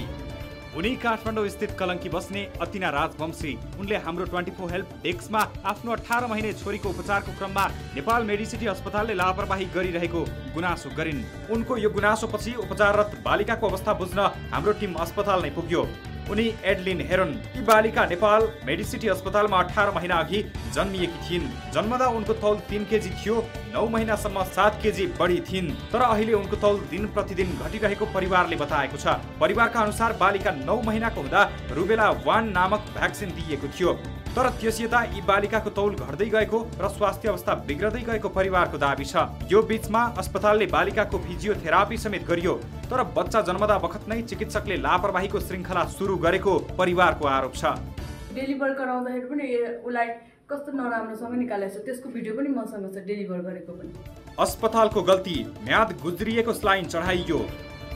उनी काठमाडौँ स्थित कलङ्की बस्ने अतिना राजवंशी। उनले हाम्रो 24 हेल्प डेस्कमा आफ्नो 18 महिने छोरीको उपचारको क्रममा नेपाल मेडिसिटी अस्पतालले लापरवाही गरिरहेको गुनासो गरिन्। उनको यो गुनासोपछि उपचाररत बालिकाको अवस्था बुझ्न हाम्रो टिम अस्पताल नै पुग्यो। उनी एडलिन हेरोन। यी बालिका नेपाल मेडिसिटी अस्पतालमा 18 महिना अघि जन्मिएकी थिइन्। जन्मदा उनको तौल 3 केजी थियो। 9 महिनासम्म 7 केजी बढी थिइन्। तर अहिले उनको तौल दिन प्रतिदिन घटिरहेको परिवारले बताएको छ। परिवारका अनुसार बालिका 9 महिनाको हुँदा रुबेला 1 नामक भ्याक्सिन दिइएको थियो। तर त्यसयता यी बालिकाको तौल घट्दै गएको र स्वास्थ्य अवस्था बिग्रदै गएको परिवारको दाबी छ। यो बीचमा अस्पतालले बालिकाको फिजियोथेरापी समेत गरियो। तर बच्चा जन्मदा बखत नै चिकित्सकले लापरवाहीको श्रृङ्खला सुरु गरेको परिवारको आरोप छ। डेलिभर गराउँदाखेरि पनि उसलाई कस्तो नराम्रोसँग निकालेको छ, त्यसको भिडियो पनि मसँग छ, डेलिभर गरेको पनि। अस्पतालको गल्ती, म्याद गुज्रिएको स्लाइन चढाइयो।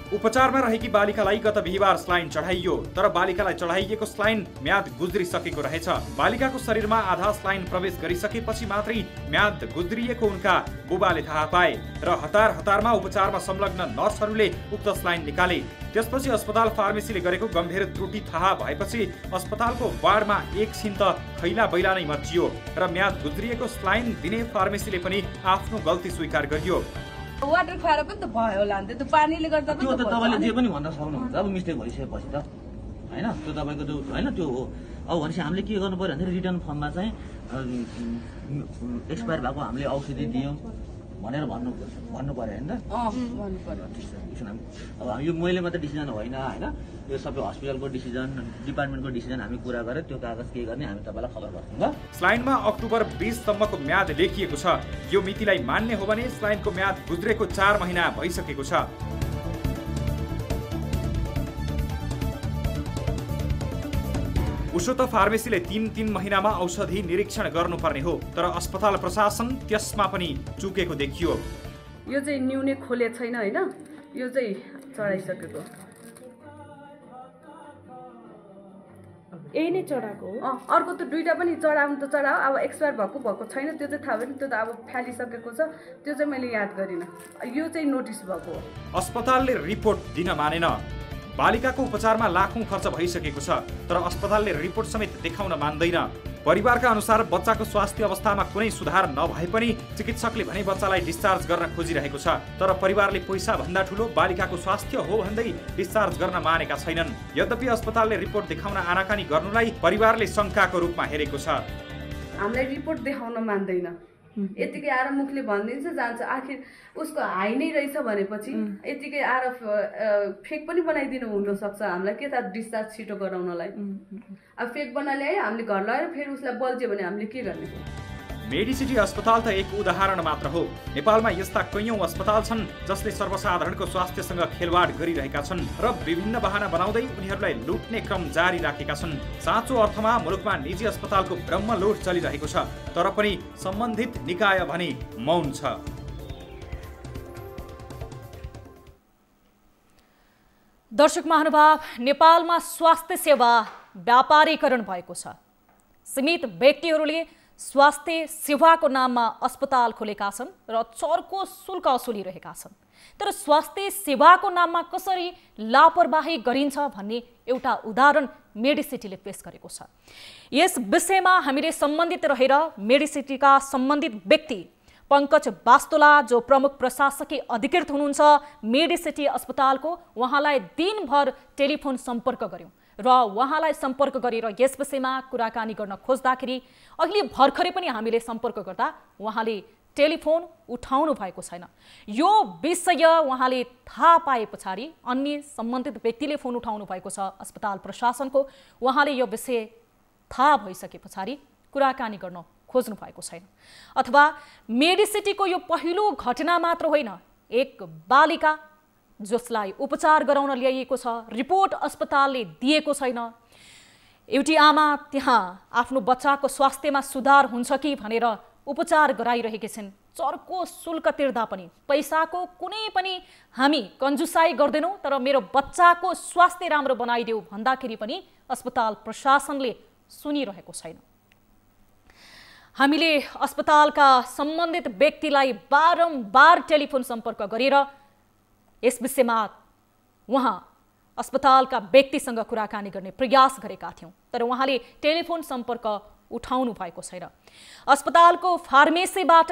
उपचारमा रहेकी बालिकालाई गत बिहीबार स्लाइन चढाइयो। तर बालिकालाई चढाइएको स्लाइन म्याद गुज्रिसकेको रहेछ। बालिकाको शरीरमा आधा स्लाइन प्रवेश गरिसकेपछि मात्रै म्याद गुज्रिएको उनका बुबाले थाहा पाए र हतार हतारमा उपचारमा संलग्न नर्सहरूले उक्त स्लाइन निकाले। त्यसपछि अस्पताल फार्मेसीले गरेको गम्भीर त्रुटि थाहा भएपछि अस्पतालको वार्डमा एकछिन त खैला बैला नै मचियो र म्याद गुज्रिएको स्लाइन दिने फार्मेसीले पनि आफ्नो गल्ती स्वीकार गरियो। वाटर खाएर पनि त भयो होला नि, त्यो पानीले गर्दा त्यो त तपाईँले जे पनि भन्न सक्नुहुन्छ। अब मिस्टेक भइसकेपछि त होइन, त्यो तपाईँको त्यो होइन त्यो हो। अब भनेपछि हामीले के गर्नु पर्यो भने रिटर्न फर्ममा चाहिँ एक्सपायर भएको हामीले औषधि दियौँ भनेर भन्नु पर्यो होइन त। भन्नु पर्यो। अब यो मैले मात्रै डिसिजन होइन होइन, यो सबै हस्पिटलको डिसिजन, डिपार्टमेन्टको डिसिजन हामी कुरा गरेर त्यो कागज के गर्ने हामी तपाईँलाई खबर गर्छौँ ल। स्लाइनमा अक्टोबर 20 सम्मको म्याद लेखिएको छ। यो मितिलाई मान्ने हो भने स्लाइनको म्याद गुज्रेको 4 महिना भइसकेको छ। उसो त फार्मेसीले 3 महिनामा औषधि निरीक्षण गर्नुपर्ने हो। तर अस्पताल प्रशासन त्यसमा पनि चुकेको देखियो। यो चाहिँ न्युने खोले छैन होइन, यो चाहिँ चढाइसकेको। यही नै चढाएको हो। अर्को त दुईटा पनि चढाउनु त चढाओ, अब एक्सपायर भएको छैन त्यो चाहिँ थाहा भएन, त्यो त अब फालिसकेको छ, त्यो चाहिँ मैले याद गरिनँ। यो चाहिँ नोटिस भएको हो। अस्पतालले रिपोर्ट दिन मानेन। बालिकाको उपचारमा लाखौं खर्च भइसकेको छ, तर अस्पतालले रिपोर्ट समेत देखाउन मान्दैन। परिवारका अनुसार बच्चाको स्वास्थ्य अवस्थामा कुनै सुधार नभए पनि चिकित्सकले भने बच्चालाई डिस्चार्ज गर्न खोजिरहेको छ। तर परिवारले पैसा भन्दा ठुलो बालिकाको स्वास्थ्य हो भन्दै डिस्चार्ज गर्न मानेका छैनन्। यद्यपि अस्पतालले रिपोर्ट देखाउन आनाकानी गर्नुलाई परिवारले शङ्काको रूपमा हेरेको छ। हामीलाई रिपोर्ट देखाउन मान्दैन, यतिकै आएर मुखले भनिदिन्छ जान्छ। आखिर उसको हाई नै रहेछ भनेपछि यतिकै आएर फेक पनि बनाइदिनु हुनसक्छ हामीलाई, के त डिस्चार्ज छिटो गराउनलाई। अब फेक बनाइल्यायो हामीले घर लगाएर फेरि उसलाई बल्झ्यो भने हामीले के गर्ने? मेडिसिटी अस्पताल त एक उदाहरण मात्र हो। नेपालमा यस्ता कैयौं अस्पताल छन् जसले सर्वसाधारणको स्वास्थ्यसँग खेलवाड गरिरहेका छन् र विभिन्न बहाना बनाउँदै उनीहरूलाई लुट्ने क्रम जारी राखेका छन्। साँचो अर्थमा मुलुकमा निजी अस्पतालको ब्रह्मलुट चलिरहेको छ, तर पनि सम्बन्धित निकाय भने मौन छ। दर्शक महानुभाव, नेपालमा स्वास्थ्य सेवा व्यापारीकरण भएको छ। सीमित व्यक्तिहरूले स्वास्थ्य सेवाको नाममा अस्पताल खोलेका छन् र चर्को शुल्क असुलिरहेका छन्। तर स्वास्थ्य सेवाको नाममा कसरी लापरवाही गरिन्छ भन्ने एउटा उदाहरण मेडिसिटीले पेश गरेको छ। यस विषयमा हामीले सम्बन्धित रहेर मेडिसिटीका सम्बन्धित व्यक्ति पंकज बास्तोला, जो प्रमुख प्रशासकीय अधिकृत हुनुहुन्छ मेडिसिटी अस्पतालको, उहाँलाई दिनभर टेलिफोन सम्पर्क गर्यौं र उहाँलाई सम्पर्क गरेर यस विषयमा कुराकानी गर्न खोज्दाखेरि अहिले भर्खरै पनि हामीले सम्पर्क गर्दा उहाँले टेलिफोन उठाउनु भएको छैन। यो विषय उहाँले थाहा पाए पछाडि अन्य सम्बन्धित व्यक्तिले फोन उठाउनु भएको छ अस्पताल प्रशासनको। उहाँले यो विषय थाहा भइसके पछाडि कुराकानी गर्न खोज्नु भएको छैन। अथवा मेडिसिटीको यो पहिलो घटना मात्र होइन, एक बालिका जसलाई उपचार गराउन ल्याइएको छ, रिपोर्ट अस्पतालले दिएको छैन, एउटी आमा त्यहाँ आफ्नो बच्चाको स्वास्थ्यमा सुधार हुन्छ कि भनेर उपचार गराइरहेकी छिन्। चर्को शुल्क तिर्दा पनि पैसाको कुनै पनि हामी कन्जुसाई गर्दैनौँ, तर मेरो बच्चाको स्वास्थ्य राम्रो बनाइदेऊ भन्दाखेरि पनि अस्पताल प्रशासनले सुनिरहेको छैन। हामीले अस्पतालका सम्बन्धित व्यक्तिलाई बारम्बार टेलिफोन सम्पर्क गरेर यस विषयमा उहाँ अस्पतालका व्यक्तिसँग कुराकानी गर्ने प्रयास गरेका थियौं, तर उहाँले टेलिफोन सम्पर्क उठाउनु भएको छैन। अस्पतालको फार्मेसीबाट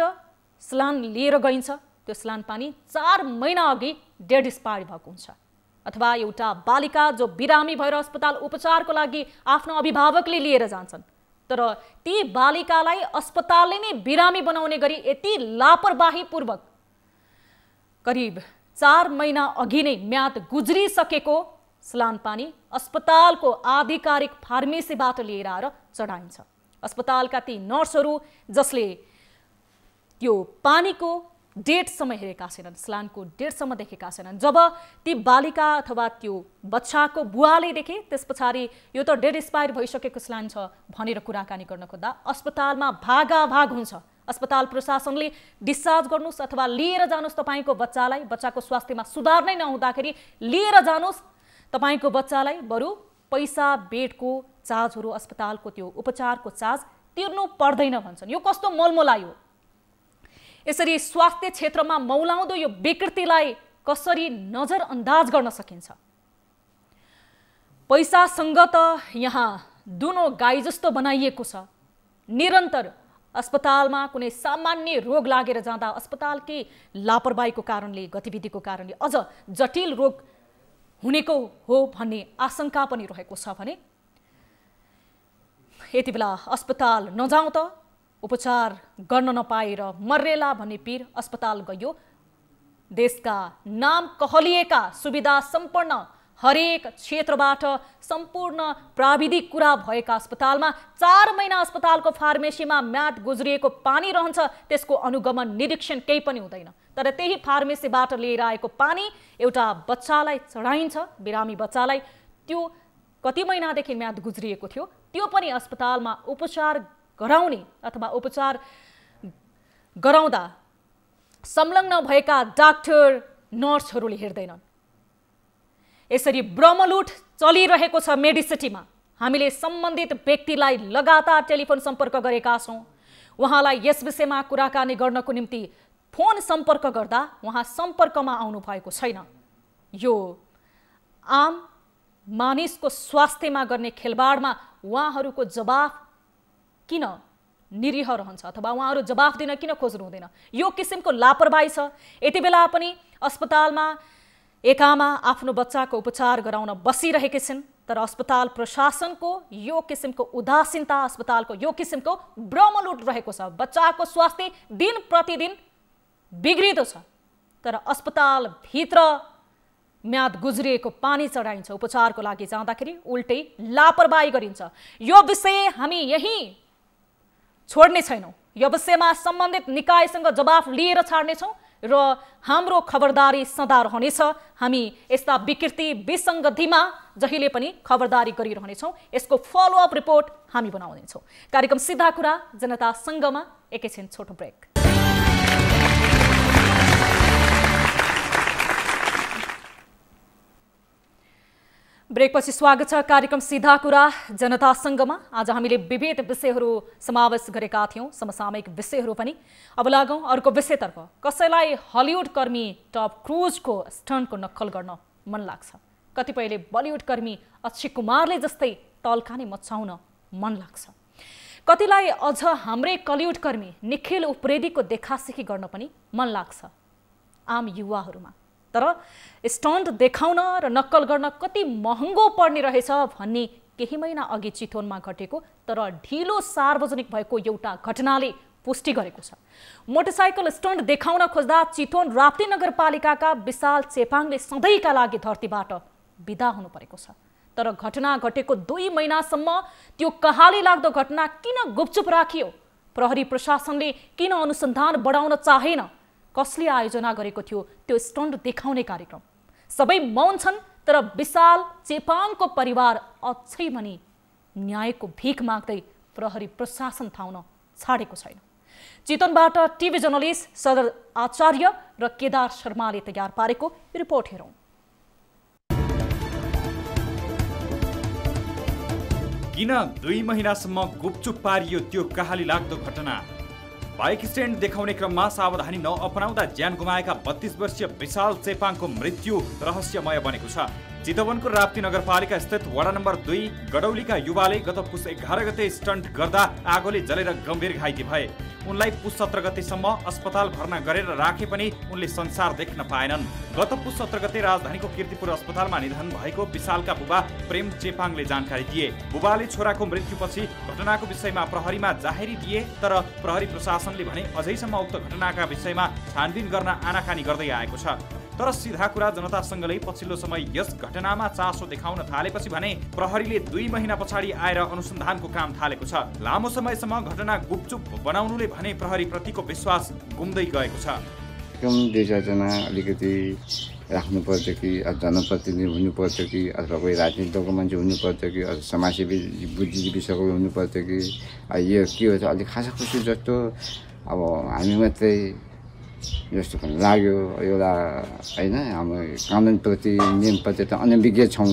स्लान लिएर गइन्छ, त्यो स्लान पानी 4 महिना अघि डेड एक्सपायर भएको हुन्छ। अथवा एउटा बालिका जो बिरामी भएर अस्पताल उपचारको लागि आफ्नो अभिभावकले लिएर जान्छन्, तर ती बालिकालाई अस्पतालले नै बिरामी बनाउने गरी यति लापरवाहीपूर्वक करिब 4 महिना अघि नै म्याद गुज्रिसकेको स्लान पानी अस्पतालको आधिकारिक फार्मेसीबाट लिएर आएर चढाइन्छ। अस्पतालका ती नर्सहरू जसले त्यो पानीको डेटसम्म हेरेका छैनन्, स्लानको डेटसम्म देखेका छैनन्, जब ती बालिका अथवा त्यो बच्चाको बुवाले देखे त्यस पछाडि यो त डेड एक्सपायर भइसकेको स्लान छ भनेर कुराकानी गर्न खोज्दा अस्पतालमा भागाभाग हुन्छ। अस्पताल प्रशासनले डिस्चार्ज गर्नुस् अथवा लिएर जानुस् तपाईको बच्चालाई, बच्चाको स्वास्थ्यमा सुधार नै नहुँदाखेरि लिएर जानुस् तपाईको बच्चालाई, बरु पैसा बेडको चार्जहरू अस्पतालको त्यो उपचारको चार्ज तिर्नु पर्दैन भन्छन्। यो कस्तो मलमलायो! यसरी स्वास्थ्य क्षेत्रमा मौलाउँदो यो विकृतिलाई कसरी नजरअन्दाज गर्न सकिन्छ? पैसासँग त यहाँ दुनो गाई जस्तो बनाइएको छ। निरन्तर अस्पतालमा कुनै सामान्य रोग लागेर जाँदा अस्पतालकै लापरवाहीको कारणले, गतिविधिको कारणले अझ जटिल रोग हुनेको हो भन्ने आशंका पनि रहेको छ भने यति बेला अस्पताल नजाउँ त उपचार गर्न नपाएर मर्रेला भन्ने पीर अस्पताल गयो। देशका नाम कहलिएका सुविधा सम्पन्न हरेक क्षेत्रबाट सम्पूर्ण प्राविधिक कुरा भएका अस्पतालमा 4 महिना अस्पतालको फार्मेसीमा म्याद गुज्रिएको पानी रहन्छ, त्यसको अनुगमन निरीक्षण केही पनि हुँदैन। तर त्यही फार्मेसीबाट लिएर आएको पानी एउटा बच्चालाई चढाइन्छ, बिरामी बच्चालाई। त्यो कति महिनादेखि म्याद गुज्रिएको थियो, त्यो पनि अस्पतालमा उपचार गराउने अथवा उपचार गराउँदा संलग्न भएका डाक्टर नर्सहरूले हेर्दैनन्। यसरी ब्रह्मलुट चलिरहेको छ मेडिसिटीमा। हामीले सम्बन्धित व्यक्तिलाई लगातार टेलिफोन सम्पर्क गरेका छौं। उहाँलाई यस विषयमा कुराकानी गर्नको निम्ति फोन सम्पर्क गर्दा उहाँ सम्पर्कमा आउनु भएको छैन। यो आम मानिसको स्वास्थ्यमा गर्ने खेलबाडमा उहाँहरूको जवाफ किन निरीह रहन्छ अथवा उहाँहरू जवाफ दिन किन खोज्नु हुँदैन? यो किसिमको लापरवाही छ। यति बेला पनि अस्पतालमा एक आमा आफ्नो बच्चाको उपचार गराउन बसिरहेकी छिन्, तर अस्पताल प्रशासनको यो किसिमको उदासीनता, अस्पतालको यो किसिमको ब्रह्मलुट रहेको छ। बच्चाको स्वास्थ्य दिन प्रतिदिन बिग्रिँदो छ, तर अस्पताल भित्र म्याद गुज्रिएको पानी चढाइन्छ। उपचारको लागि जाँदाखेरि उल्टै लापरवाही गरिन्छ। यो विषय हामी यही छोड्ने छैनौं। यो विषयमा सम्बन्धित निकायसँग जवाफ लिएर छाड्नेछौँ र हाम्रो खबरदारी सदा रहनेछ। हामी यस्ता विकृति विसङ्गतिमा जहिले पनि खबरदारी गरिरहनेछौँ। यसको फलोअप रिपोर्ट हामी बनाउनेछौँ। कार्यक्रम सीधा कुरा जनतासँगमा एकैछिन छोटो ब्रेक। ब्रेकपछि स्वागत छ कार्यक्रम सीधा कुरा जनतासँगमा। आज हामीले विविध विषयहरू समावेश गरेका थियौँ, समसामयिक विषयहरू पनि। अब लागौँ अर्को विषयतर्फ। कसैलाई हलिउड कर्मी टम क्रुजको स्टन्टको नक्कल गर्न मन लाग्छ। कतिपयले बलिउड कर्मी अक्षय कुमारले जस्तै टल्काने मचाउन मन लाग्छ। कतिलाई अझ हाम्रै कलिउड कर्मी निखिल उप्रेतीको देखासेखी गर्न पनि मन लाग्छ आम युवाहरूमा। तर स्टन्ट देखाउन र नक्कल गर्न कति महँगो पर्ने रहेछ भन्ने केही महिना अघि चितवनमा घटेको तर ढिलो सार्वजनिक भएको एउटा घटनाले पुष्टि गरेको छ। मोटरसाइकल स्टन्ट देखाउन खोज्दा चितवन राप्ती नगरपालिकाका विशाल चेपाङले सधैँका लागि धरतीबाट बिदा हुनु परेको छ। तर घटना घटेको 2 महिनासम्म त्यो कहाली लाग्दो घटना किन गुपचुप राखियो? प्रहरी प्रशासनले किन अनुसन्धान बढाउन चाहेन? कसले आयोजना गरेको थियो त्यो स्टन्ट देखाउने कार्यक्रम? सबै मौन छन्, तर विशाल चेपाङको परिवार अझै पनि न्यायको भिख माग्दै प्रहरी प्रशासन थाउन छाडेको छैन। चितवनबाट टिभी जर्नलिस्ट सदर आचार्य र केदार शर्माले तयार पारेको रिपोर्ट हेरौँ। किन 2 महिनासम्म गुपचुप पारियो त्यो कहाली लाग्दो घटना? बाइक स्ट्यान्ड देखाउने क्रममा सावधानी नअपनाउँदा ज्यान गुमाएका 32 वर्षीय विशाल चेपाङको मृत्यु रहस्यमय बनेको छ। चितवनको राप्ती नगरपालिका स्थित वडा नम्बर 2 गडौलीका युवाले गत पुस 11 गते स्टन्ट गर्दा आगोले जलेर गम्भीर घाइते भए। उनलाई पुस 17 गतेसम्म अस्पताल भर्ना गरेर राखे पनि उनले संसार देख्न पाएनन्। गत पुस 17 गते राजधानीको कीर्तिपुर अस्पतालमा निधन भएको विशालका बुबा प्रेम चेपाङले जानकारी दिए। बुबाले छोराको मृत्युपछि घटनाको विषयमा प्रहरीमा जाहेरी दिए, तर प्रहरी प्रशासनले भने अझैसम्म उक्त घटनाका विषयमा छानबिन गर्न आनाकानी गर्दै आएको छ। तर सिधा कुरा जनतासँगले पछिल्लो समय यस घटनामा चासो देखाउन थालेपछि भने प्रहरीले 2 महिना पछाडि आएर अनुसन्धानको काम थालेको छ। लामो समयसम्म घटना गुपचुप बनाउनुले भने प्रहरी प्रतिको विश्वास गुम्दै गएको छ। कम 2-4 जना अलिकति राख्नु पर्छ कि जनप्रतिनिधि हुनुपर्छ कि अथवा कोही राजनीतिको मान्छे हुनुपर्छ कि अथवा समाजसेवी बुद्धिजीवी सबै हुनुपर्छ कि यो के हो अलिक खासा खुसी जस्तो अब हामी मात्रै जस्तो पनि लाग्यो। एउटा होइन हाम्रो कानुनप्रति नियमप्रति त अनभिज्ञ छौँ।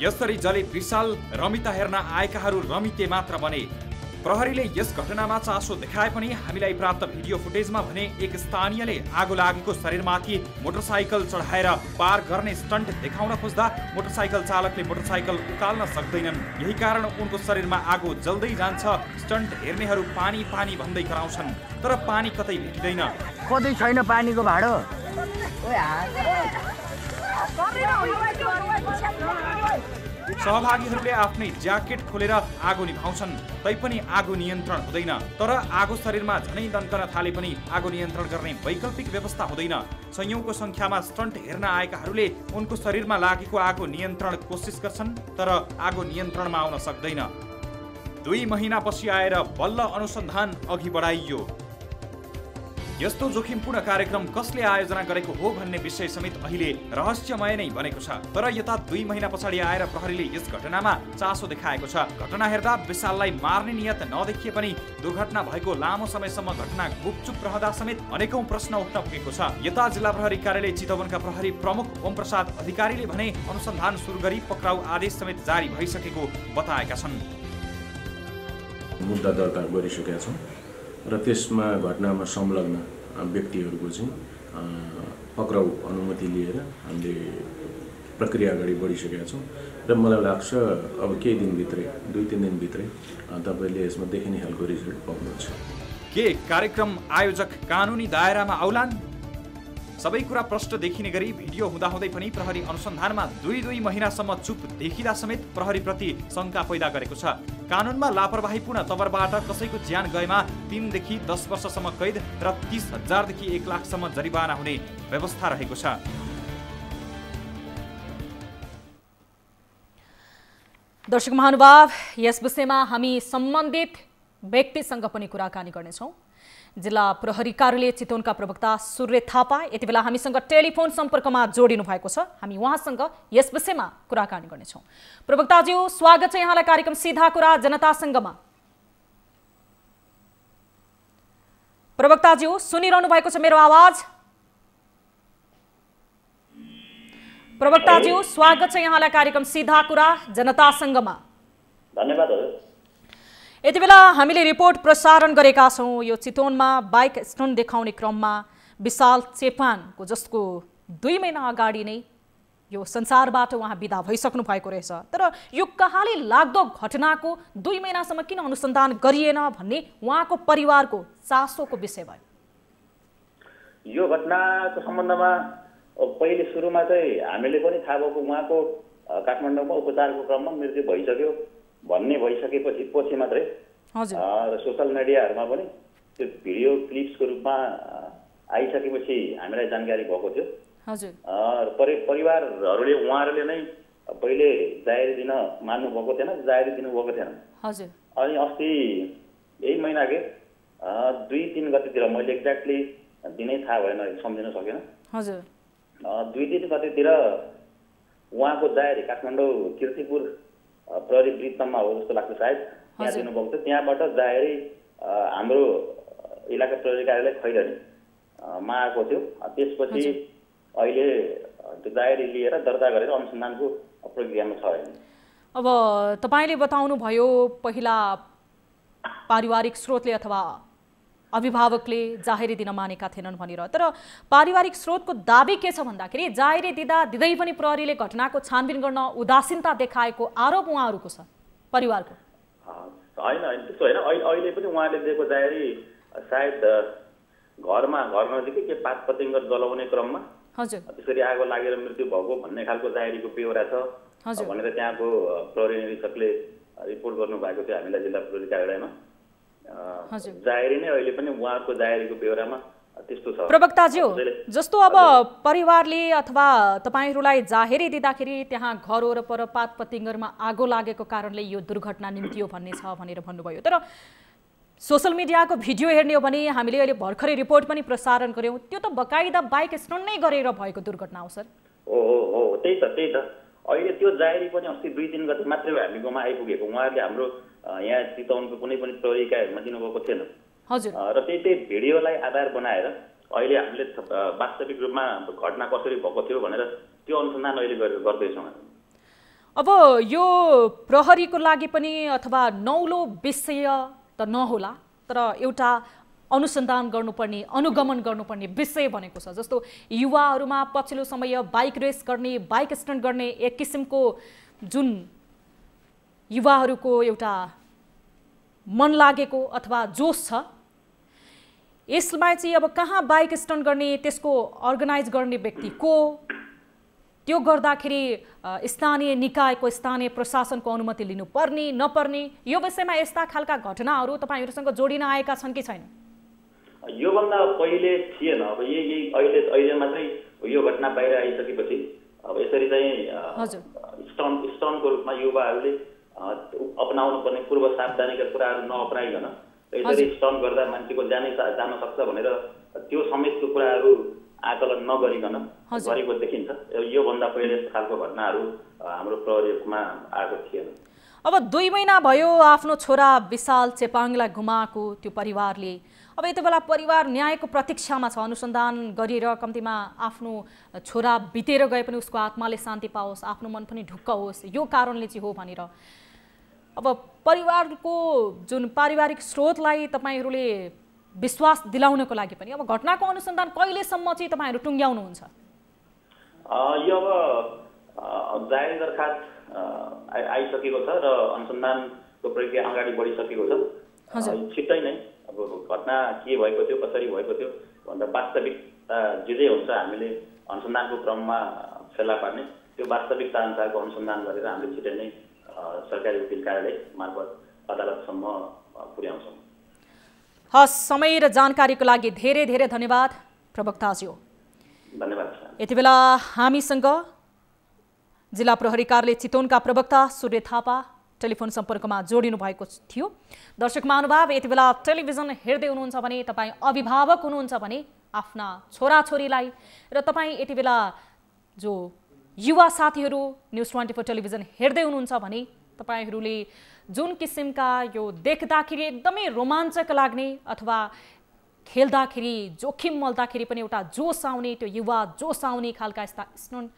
यसरी जले विशाल रमिता हेर्न आएकाहरू रमिते मात्र बने। प्रहरीले यस घटनामा चासो देखाए पनि हामीलाई प्राप्त भिडियो फुटेजमा भने एक स्थानीयले आगो लागेको शरीरमाथि मोटरसाइकल चढाएर पार गर्ने स्टन्ट देखाउन खोज्दा मोटरसाइकल चालकले मोटरसाइकल उकाल्न सक्दैनन्। यही कारण उनको शरीरमा आगो जल्दै जान्छ। स्टन्ट हेर्नेहरू पानी पानी भन्दै कराउँछन्, तर पानी कतै भेटिँदैन। कतै छैन पानीको भाडो। सहभागीहरूले आफ्नै ज्याकेट खोलेर आगो निभाउँछन्, तैपनि आगो नियन्त्रण हुँदैन। तर आगो शरीरमा झनै दन्कन थाले पनि आगो नियन्त्रण गर्ने वैकल्पिक व्यवस्था हुँदैन। संयौंको संख्यामा स्टन्ट हेर्न आएकाहरूले उनको शरीरमा लागेको आगो नियन्त्रण कोसिस गर्छन्, तर आगो नियन्त्रणमा आउन सक्दैन। 2 महिनापछि आएर बल्ल अनुसन्धान अघि बढाइयो। यस्तो जोखिमपूर्ण कार्यक्रम कसले आयोजना गरेको हो भन्ने विषय समेत अहिले रहस्यमय नै बनेको छ। तर यता 2 महिना पछाडि आएर प्रहरीले यस घटनामा चासो देखाएको छ। घटना हेर्दा विशाललाई मार्ने नियत नदेखिए पनि दुर्घटना भएको लामो समयसम्म घटना गुपचुप रहँदा समेत अनेकौं प्रश्न उठ्न पुगेको छ। यता जिल्ला प्रहरी कार्यालय चितवनका प्रहरी प्रमुख ओम प्रसाद अधिकारीले भने अनुसन्धान सुरु गरी पक्राउ आदेश समेत जारी भइसकेको बताएका छन्। मुद्दा दर्ता गरिसकेका छौँ र त्यसमा घटनामा संलग्न व्यक्तिहरूको चाहिँ पक्राउ अनुमति लिएर हामीले प्रक्रिया अगाडि बढिसकेका छौँ र मलाई लाग्छ अब केही दिनभित्रै 2-3 दिनभित्रै तपाईँले यसमा देखिने खालको रिजल्ट पाउनुहुन्छ। के कार्यक्रम आयोजक कानुनी दायरामा आउलान्? सबै कुरा प्रष्ट देखिने गरी भिडियो हुँदाहुँदै पनि प्रहरी अनुसन्धानमा 2 महिनासम्म चुप देखिँदा समेत प्रहरीप्रति शङ्का पैदा गरेको छ। कानुनमा लापरवाहीपूर्ण तवरबाट कसैको ज्यान गएमा 3 देखि 10 वर्षसम्म कैद र 30,000 देखि 1 लाखसम्म जरिवाना हुने व्यवस्था रहेको छ। दर्शक महानुभाव, यस विषयमा हामी सम्बन्धित व्यक्तिसँग पनि कुराकानी गर्नेछौँ। जिल्ला प्रहरी कार्यालय चितवनका प्रवक्ता सूर्य थापा यति बेला हामीसँग टेलिफोन सम्पर्कमा जोडिनु भएको छ। हामी उहाँसँग यस विषयमा कुराकानी गर्नेछौँ। प्रवक्ताज्यू, स्वागत छ यहाँलाई कार्यक्रम सीधा कुरा जनतासँगमा। प्रवक्ताज्यू, सुनिरहनु भएको छ मेरो आवाज? प्रवक्ताज्यू, स्वागत छ यहाँलाई कार्यक्रम सीधा कुरा जनतासँगमा। धन्यवाद। यति बेला हामीले रिपोर्ट प्रसारण गरेका छौँ। यो चितवनमा बाइक स्टन्ट देखाउने क्रममा विशाल चेपानको जसको 2 महिना अगाडि नै यो संसारबाट उहाँ बिदा भइसक्नु भएको रहेछ। तर यो कहाली लाग्दो घटनाको 2 महिनासम्म किन अनुसन्धान गरिएन भन्ने उहाँको परिवारको चासोको विषय भयो। यो घटनाको सम्बन्धमा पहिले सुरुमा चाहिँ हामीले पनि थाहा भएको उहाँको काठमाडौँमा उपचारको क्रममा मृत्यु भइसक्यो भन्ने भइसकेपछि मात्रै र सोसल मिडियाहरूमा पनि त्यो भिडियो क्लिप्सको रूपमा आइसकेपछि हामीलाई जानकारी भएको थियो। परिवारहरूले उहाँहरूले नै पहिले जाहेरी दिन मान्नु भएको थिएन, जाहेरी दिनुभएको थिएन। अनि अस्ति यही महिनाकै 2-3 गतितिर, मैले एक्ज्याक्टली दिनै थाहा भएन, सम्झिन सकेन। 2-3 गतितिर उहाँको जाहेरी काठमाडौँ किर्तिपुर प्रहरी वृत्तमा हो जस्तो लाग्छ, सायद त्यहाँ दिनुभएको थियो। त्यहाँबाट जाहेरी हाम्रो इलाका प्रहरी कार्यालय खैरनीमा आएको थियो। त्यसपछि अहिले त्यो जाहेरी लिएर दर्ता गरेर अनुसन्धानको प्रक्रियामा छ। अब तपाईँले बताउनु भयो पहिला पारिवारिक स्रोतले अथवा अभिभावकले जाहेरी दिन मानेका थिएनन् भनेर, तर पारिवारिक स्रोतको दाबी के छ भन्दाखेरि जाहेरी दिँदै पनि प्रहरीले घटनाको छानबिन गर्न उदासीनता देखाएको आरोप उहाँहरूको छ परिवारको। होइन त्यस्तो होइन, अहिले पनि उहाँले दिएको जाहेरी सायद घरमा घर नजिकै के पात पतिङ्गर जलाउने क्रममा त्यसरी आगो लागेर मृत्यु भएको भन्ने खालको जाहेरीको बेहोरा छ भनेर त्यहाँको प्रहरी निरीक्षकले रिपोर्ट गर्नुभएको थियो हामीलाई जिल्ला प्रहरी कार्यालयमा। जाहेरी नै अहिले पनि उहाँको जाहेरीको बेहोरामा त्यस्तो छ। प्रवक्ताज्यू, जस्तो अब परिवारले अथवा तपाईहरूलाई जाहेरी दिँदाखेरि त्यहाँ घर वरपर पात पतिङ्गरमा आगो लागेको कारणले यो दुर्घटना निम्तियो भन्ने छ भनेर भन्नुभयो। तर सोसल मिडियाको भिडियो हेर्ने हो भने हामीले अहिले भर्खरै रिपोर्ट पनि प्रसारण गर्यौँ, त्यो त बकाइदा बाइक स्टन्ट नै गरेर भएको दुर्घटना हो सर। हो त्यही त। अहिले त्यो जाहेरी पनि अस्ति 2-3 गते मात्रै हामी गाउँमा आइपुगेको। उहाँहरूले हाम्रो यहाँ चितवनको कुनै पनि प्रहरी इकाइहरूमा दिनुभएको थिएन। र त्यही भिडियोलाई आधार बनाएर अहिले हामीले वास्तविक रूपमा घटना कसरी भएको थियो भनेर त्यो अनुसन्धान अहिले गर्दैछौँ। अब यो प्रहरीको लागि पनि अथवा नौलो विषय त नहोला, तर एउटा अनुसन्धान गर्नुपर्ने, अनुगमन गर्नुपर्ने विषय बनेको छ। जस्तो युवाहरूमा पछिल्लो समय बाइक रेस गर्ने, बाइक स्टन्ट गर्ने एक किसिमको जुन युवाहरूको एउटा मन लागेको अथवा जोस छ, यसमा चाहिँ अब कहाँ बाइक स्टन्ट गर्ने, त्यसको अर्गनाइज गर्ने व्यक्ति को, त्यो गर्दाखेरि स्थानीय निकायको, स्थानीय प्रशासनको अनुमति लिनुपर्ने नपर्ने, यो विषयमा यस्ता खालका घटनाहरू तपाईँहरूसँग जोडिन आएका छन् कि छैन? योभन्दा पहिले थिएन। अब यही अहिले मात्रै यो घटना बाहिर आइसकेपछि अब यसरी चाहिँ स्टन्टको रूपमा युवाहरूले अपनाउनु पर्ने पूर्व सावधानीका कुराहरू नअपनाइकन यसरी स्टन्ट गर्दा मान्छेको ज्यानै जान सक्छ भनेर त्यो समेतको कुराहरू आकलन नगरिकन गरेको देखिन्छ। योभन्दा पहिले यस्तो खालको घटनाहरू हाम्रो प्रहरीमा आएको थिएन। अब 2 महिना भयो आफ्नो छोरा विशाल चेपाङलाई गुमाएको त्यो परिवारले। अब यति बेला परिवार न्यायको प्रतीक्षामा छ, अनुसन्धान गरेर कम्तीमा आफ्नो छोरा बितेर गए पनि उसको आत्माले शान्ति पाओस्, आफ्नो मन पनि ढुक्क होस्, यो कारणले चाहिँ हो भनेर। अब परिवारको जुन पारिवारिक स्रोतलाई तपाईँहरूले विश्वास दिलाउनको लागि पनि अब घटनाको अनुसन्धान कहिलेसम्म चाहिँ तपाईँहरू टुङ्ग्याउनुहुन्छ? यो अब जाहेरी दरखास्त आइसकेको छ र अनुसन्धानको प्रक्रिया अगाडि बढिसकेको छ। छिट्टै नै अब घटना के भएको थियो, कसरी भएको थियो भन्दा वास्तविकता जे हुन्छ हामीले अनुसन्धानको क्रममा फेला पार्ने, त्यो वास्तविकता अनुसारको अनुसन्धान गरेर हामीले छिट्टै नै सरकारी वकिल कार्यालय मार्फत अदालतसम्म पुर्याउँछौँ। हस्, समय र जानकारीको लागि धेरै धेरै धन्यवाद प्रवक्ताज्यू। धन्यवाद। यति बेला हामीसँग जिल्ला प्रहरी कार्यालय चितवनका प्रवक्ता सूर्य थापा टेलिफोन सम्पर्कमा जोडिनु भएको थियो। दर्शक महानुभाव, यति बेला टेलिभिजन हेर्दै हुनुहुन्छ भने, तपाईँ अभिभावक हुनुहुन्छ भने आफ्ना छोराछोरीलाई र तपाईँ यति बेला जो युवा साथीहरू न्युज 24 टेलिभिजन हेर्दै हुनुहुन्छ भने तपाईहरूले जुन किसिमका यो देख्दाखेरि एकदमै रोमाञ्चक लाग्ने अथवा खेल्दाखेरि जोखिम मल्दाखेरि पनि एउटा जोस आउने, त्यो युवा जोस आउने खालका यस्ता स्टन्ट,